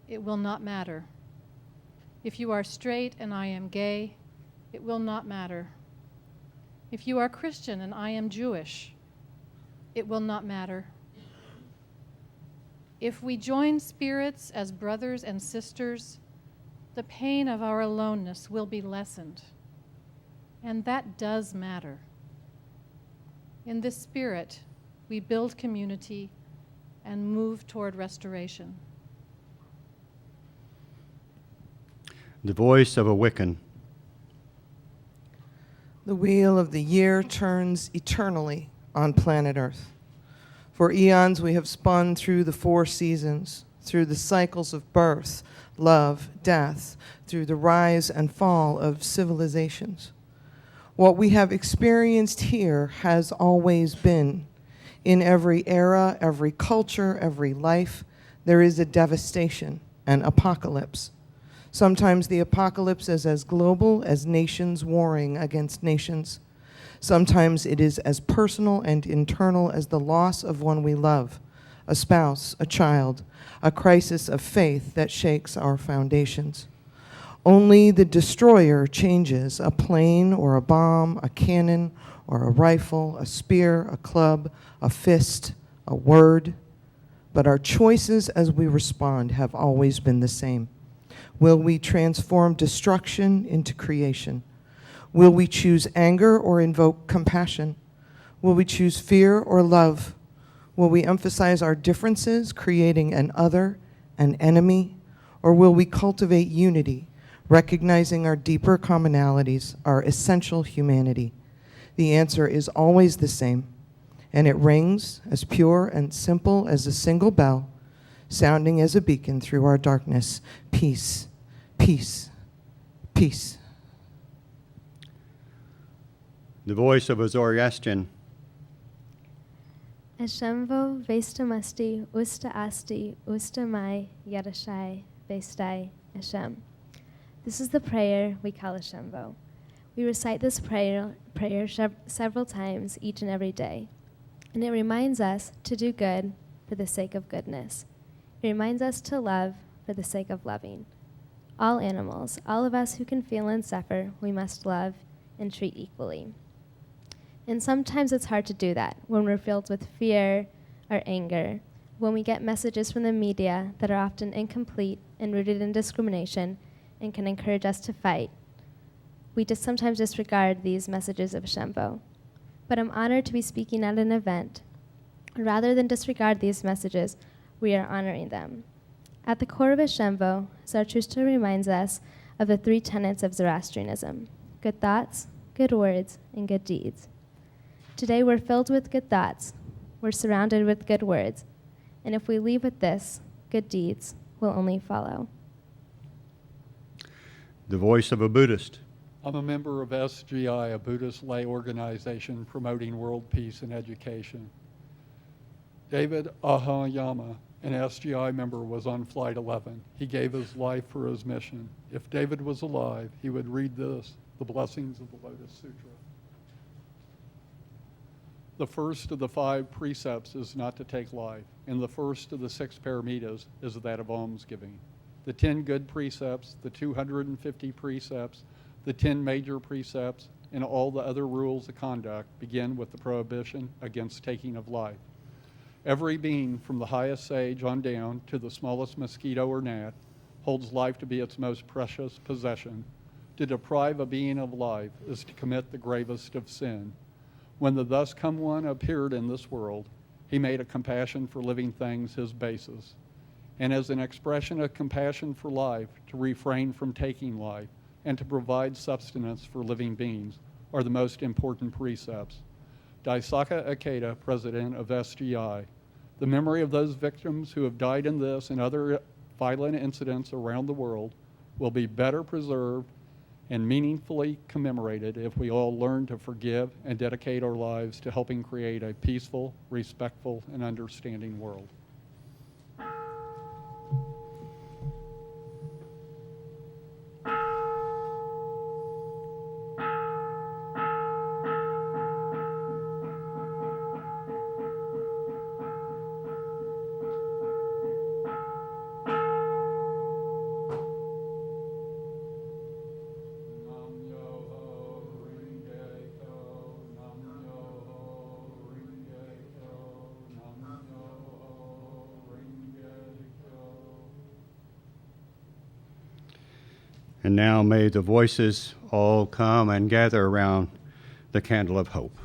Speaker 16: it will not matter. If you are straight and I am gay, it will not matter. If you are Christian and I am Jewish, it will not matter. If we join spirits as brothers and sisters, the pain of our aloneness will be lessened. And that does matter. In this spirit, we build community and move toward restoration.
Speaker 1: The voice of a Wiccan.
Speaker 17: The wheel of the year turns eternally on planet Earth. For eons we have spun through the 4 seasons, through the cycles of birth, love, death, through the rise and fall of civilizations. What we have experienced here has always been. In every era, every culture, every life, there is a devastation, an apocalypse. Sometimes the apocalypse is as global as nations warring against nations. Sometimes it is as personal and internal as the loss of one we love, a spouse, a child, a crisis of faith that shakes our foundations. Only the destroyer changes a plane or a bomb, a cannon or a rifle, a spear, a club, a fist, a word. But our choices as we respond have always been the same. Will we transform destruction into creation? Will we choose anger or invoke compassion? Will we choose fear or love? Will we emphasize our differences, creating an other, an enemy? Or will we cultivate unity, recognizing our deeper commonalities, our essential humanity? The answer is always the same, and it rings as pure and simple as a single bell, sounding as a beacon through our darkness. Peace, peace, peace.
Speaker 1: The voice of a Zoroastrian.
Speaker 18: Ashemvo Vestamasti Usta Asti Usta Mai Yadashai Vestai Hashem. This is the prayer we call Ashemvo. We recite this prayer several times each and every day. And it reminds us to do good for the sake of goodness. It reminds us to love for the sake of loving. All animals, all of us who can feel and suffer, we must love and treat equally. And sometimes it's hard to do that when we're filled with fear or anger, when we get messages from the media that are often incomplete and rooted in discrimination and can encourage us to fight. We just sometimes disregard these messages of Shembo. But I'm honored to be speaking at an event. Rather than disregard these messages, we are honoring them. At the core of Shembo, Zarathustra reminds us of the 3 tenets of Zoroastrianism: good thoughts, good words, and good deeds. Today we're filled with good thoughts. we're surrounded with good words. And if we leave with this, good deeds will only follow.
Speaker 1: The voice of a Buddhist.
Speaker 19: I'm a member of SGI, a Buddhist lay organization promoting world peace and education. David Ahuyama, an SGI member, was on Flight 11. He gave his life for his mission. If David was alive, he would read this, the blessings of the Lotus Sutra. The first of the 5 precepts is not to take life, and the first of the 6 paramitas is that of almsgiving. The 10 good precepts, the 250 precepts, the 10 major precepts, and all the other rules of conduct begin with the prohibition against taking of life. Every being, from the highest sage on down to the smallest mosquito or gnat, holds life to be its most precious possession. To deprive a being of life is to commit the gravest of sin. When the Thus Come One appeared in this world, he made a compassion for living things his basis. And as an expression of compassion for life, to refrain from taking life and to provide sustenance for living beings are the most important precepts. Daisaka Ikeda, president of SGI, the memory of those victims who have died in this and other violent incidents around the world will be better preserved and meaningfully commemorated if we all learn to forgive and dedicate our lives to helping create a peaceful, respectful, and understanding world.
Speaker 1: And now may the voices all come and gather around the candle of hope.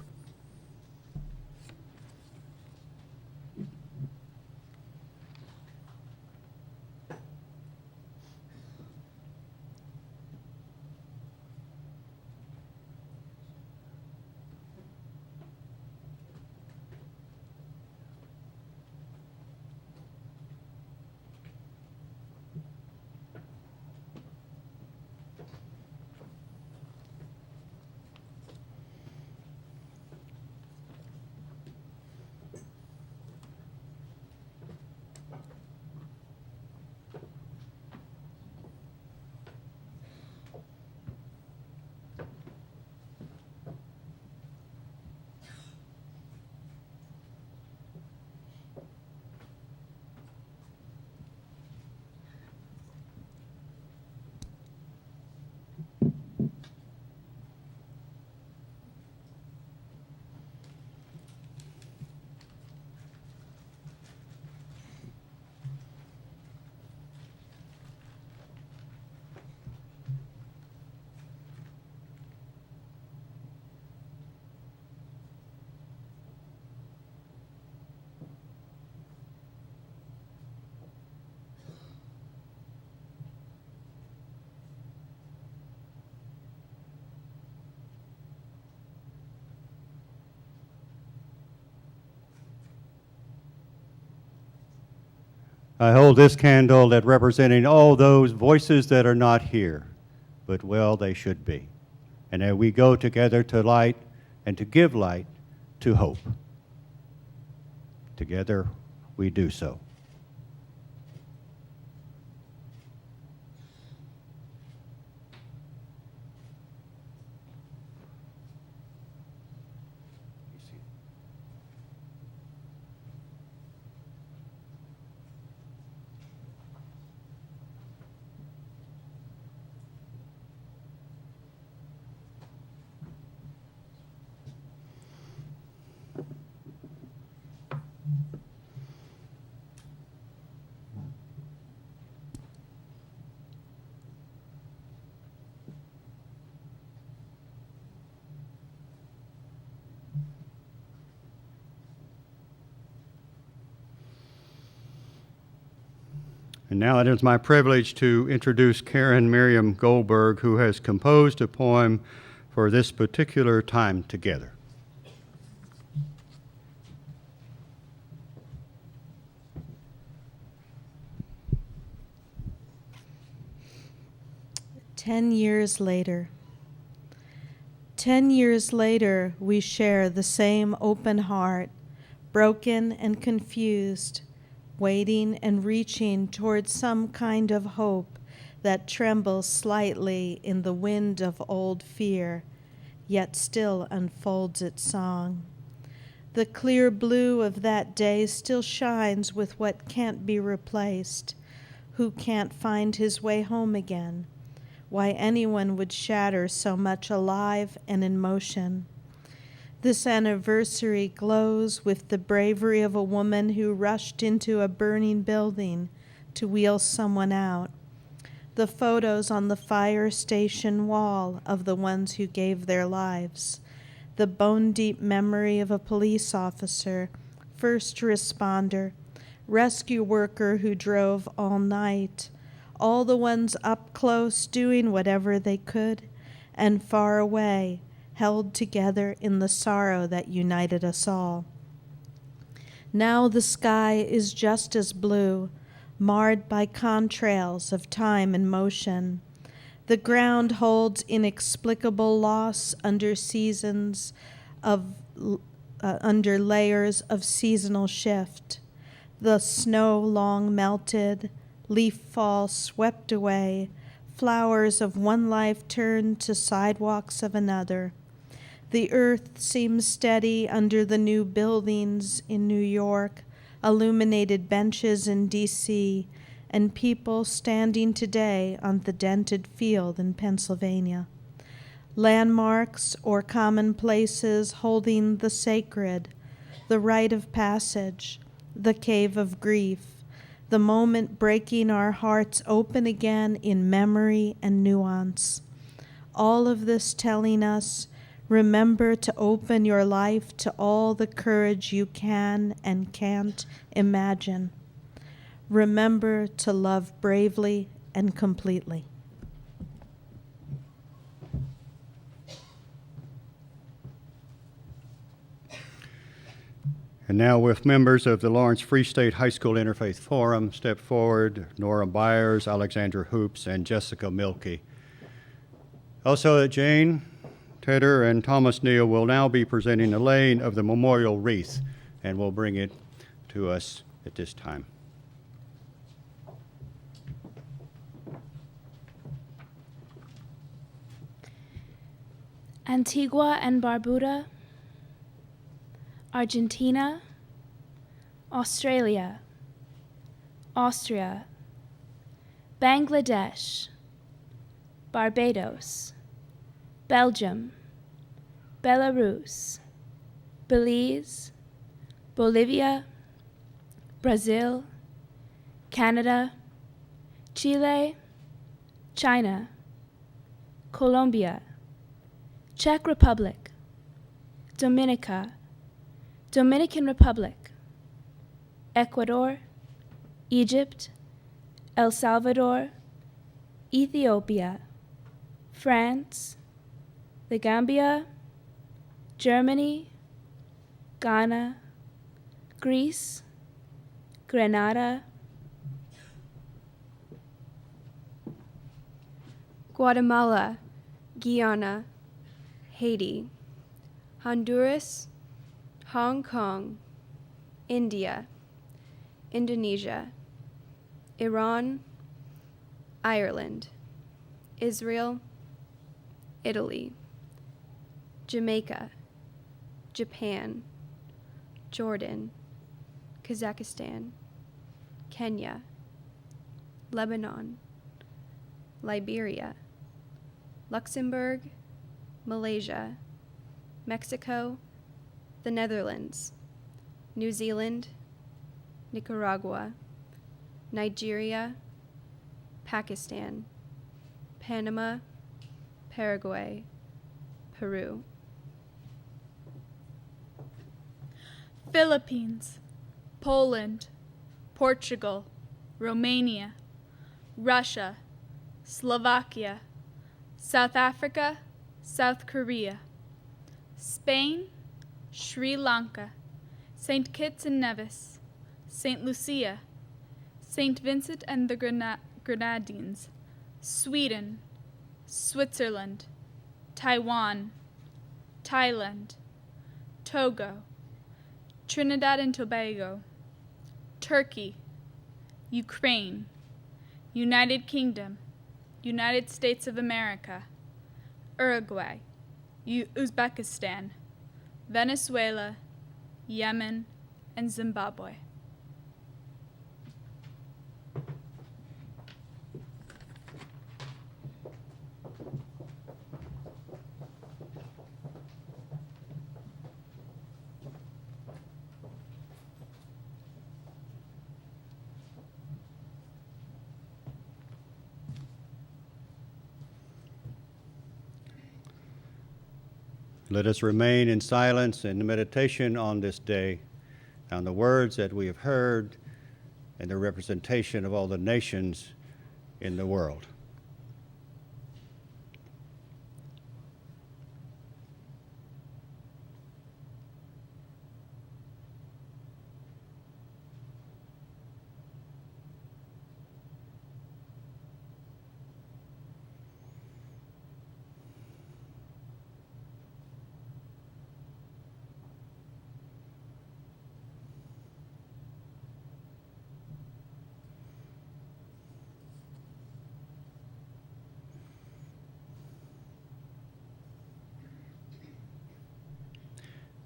Speaker 1: I hold this candle that representing all those voices that are not here, but well, they should be. And as we go together to light and to give light to hope. Together we do so. And now it is my privilege to introduce Karen Miriam Goldberg, who has composed a poem for this particular time together.
Speaker 20: 10 years later. 10 years later, we share the same open heart, broken and confused, waiting and reaching towards some kind of hope that trembles slightly in the wind of old fear, yet still unfolds its song. The clear blue of that day still shines with what can't be replaced. Who can't find his way home again? Why anyone would shatter so much alive and in motion. This anniversary glows with the bravery of a woman who rushed into a burning building to wheel someone out. The photos on the fire station wall of the ones who gave their lives. The bone-deep memory of a police officer, first responder, rescue worker who drove all night, all the ones up close doing whatever they could, and far away, held together in the sorrow that united us all. Now the sky is just as blue, marred by contrails of time and motion. The ground holds inexplicable loss under seasons of under layers of seasonal shift. The snow long melted, leaf fall swept away, flowers of one life turned to sidewalks of another. The earth seems steady under the new buildings in New York, illuminated benches in D.C., and people standing today on the dented field in Pennsylvania. Landmarks or common places holding the sacred, the rite of passage, the cave of grief, the moment breaking our hearts open again in memory and nuance. All of this telling us, remember to open your life to all the courage you can and can't imagine. Remember to love bravely and completely.
Speaker 1: And now, with members of the Lawrence Free State High School Interfaith Forum, step forward Nora Byers, Alexandra Hoops, and Jessica Milkey. Also, Jane Tedder and Thomas Neal will now be presenting the laying of the memorial wreath, and will bring it to us at this time.
Speaker 21: Antigua and Barbuda, Argentina, Australia, Austria, Bangladesh, Barbados, Belgium, Belarus, Belize, Bolivia, Brazil, Canada, Chile, China, Colombia, Czech Republic, Dominica, Dominican Republic, Ecuador, Egypt, El Salvador, Ethiopia, France, the Gambia, Germany, Ghana, Greece, Grenada,
Speaker 22: Guatemala, Guyana, Haiti, Honduras, Hong Kong, India, Indonesia, Iran, Ireland, Israel, Italy, Jamaica, Japan, Jordan, Kazakhstan, Kenya, Lebanon, Liberia, Luxembourg, Malaysia, Mexico, the Netherlands, New Zealand, Nicaragua, Nigeria, Pakistan, Panama, Paraguay, Peru.
Speaker 23: Philippines, Poland, Portugal, Romania, Russia, Slovakia, South Africa, South Korea, Spain, Sri Lanka, St. Kitts and Nevis, St. Lucia, St. Vincent and the Grenadines, Sweden, Switzerland, Taiwan, Thailand, Togo, Trinidad and Tobago, Turkey, Ukraine, United Kingdom, United States of America, Uruguay, Uzbekistan, Venezuela, Yemen, and Zimbabwe.
Speaker 1: Let us remain in silence and meditation on this day, on the words that we have heard and the representation of all the nations in the world.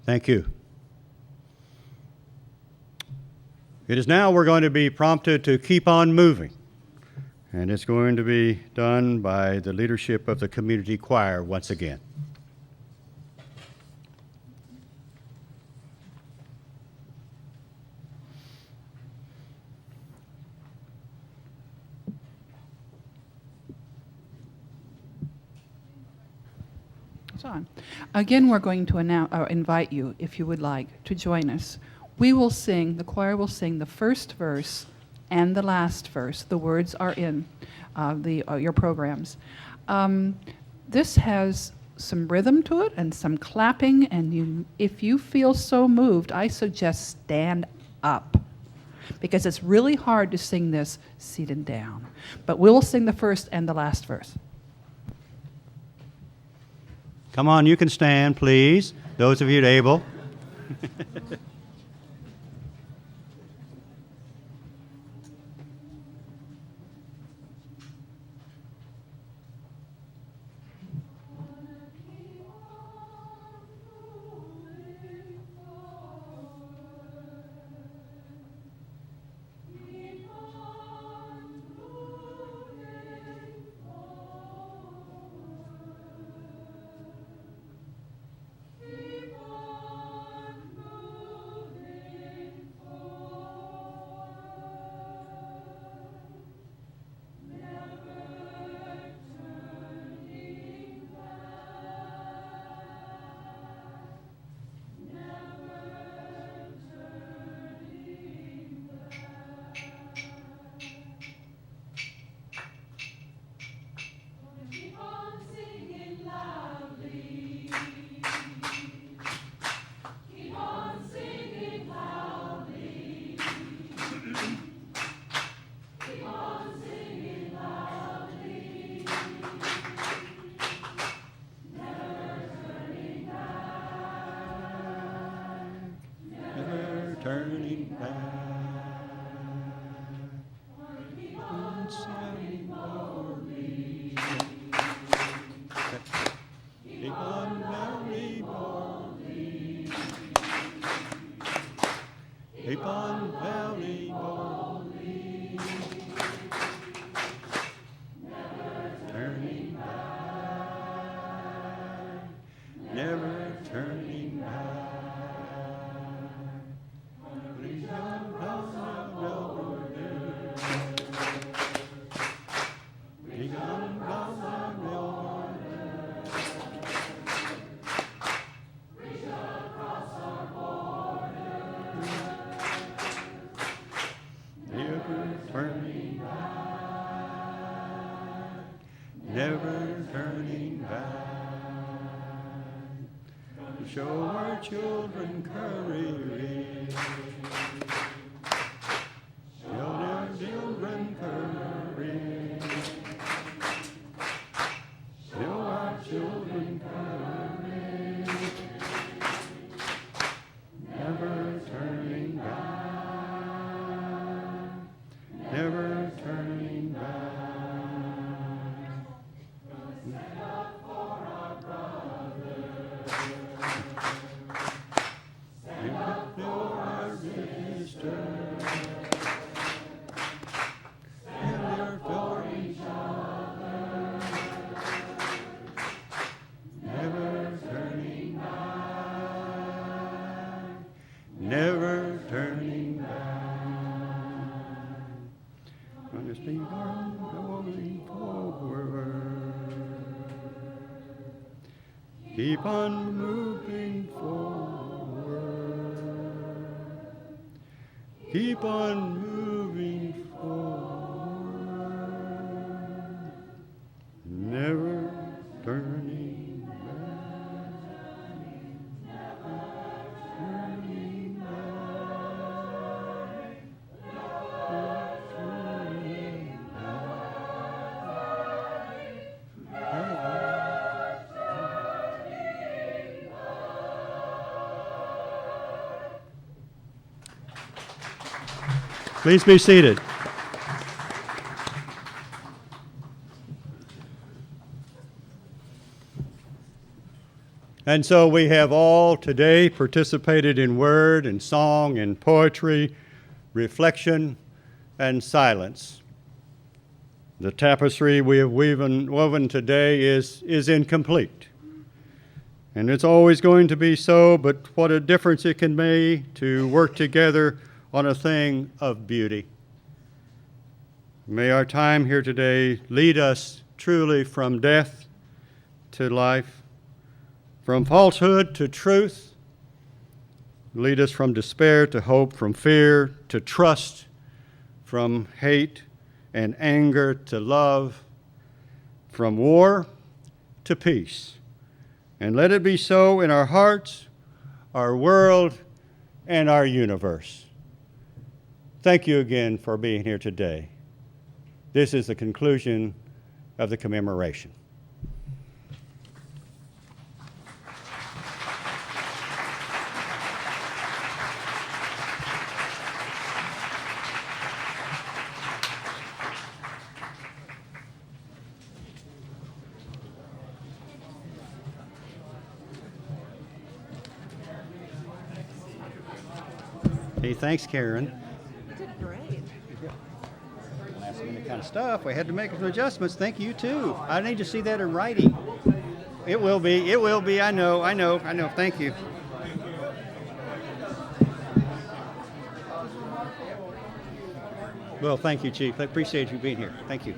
Speaker 1: Thank you. It is now we're going to be prompted to keep on moving, and it's going to be done by the leadership of the community choir once again.
Speaker 5: On. Again, we're going to invite you, if you would like, to join us. We will sing, the choir will sing the first verse and the last verse. The words are in your programs. This has some rhythm to it and some clapping, and if you feel so moved, I suggest stand up, because it's really hard to sing this seated down. But we'll sing the first and the last verse.
Speaker 1: Come on, you can stand, please, those of you able. Turning back, keep on sounding glory, keep on valley boldly, keep on valley boldly, never turning back, never turning back. Never turning back, to show our children courage, show our children courage, Keep on moving forward. Keep on moving forward. Never turning back. Turning back. Turning Please be seated. And so we have all today participated in word and song and poetry, reflection and silence. The tapestry we have woven today is incomplete. And it's always going to be so, but what a difference it can make to work together on a thing of beauty. May our time here today lead us truly from death to life, from falsehood to truth, lead us from despair to hope, from fear to trust, from hate and anger to love, from war to peace. And let it be so in our hearts, our world, and our universe. Thank you again for being here today. This is the conclusion of the commemoration. Hey, thanks, Karen.
Speaker 17: You did great.
Speaker 1: Last minute kind of stuff. We had to make some adjustments. Thank you, too. I need to see that in writing. It will be. It will be. I know. Thank you. Well, thank you, Chief. I appreciate you being here. Thank you.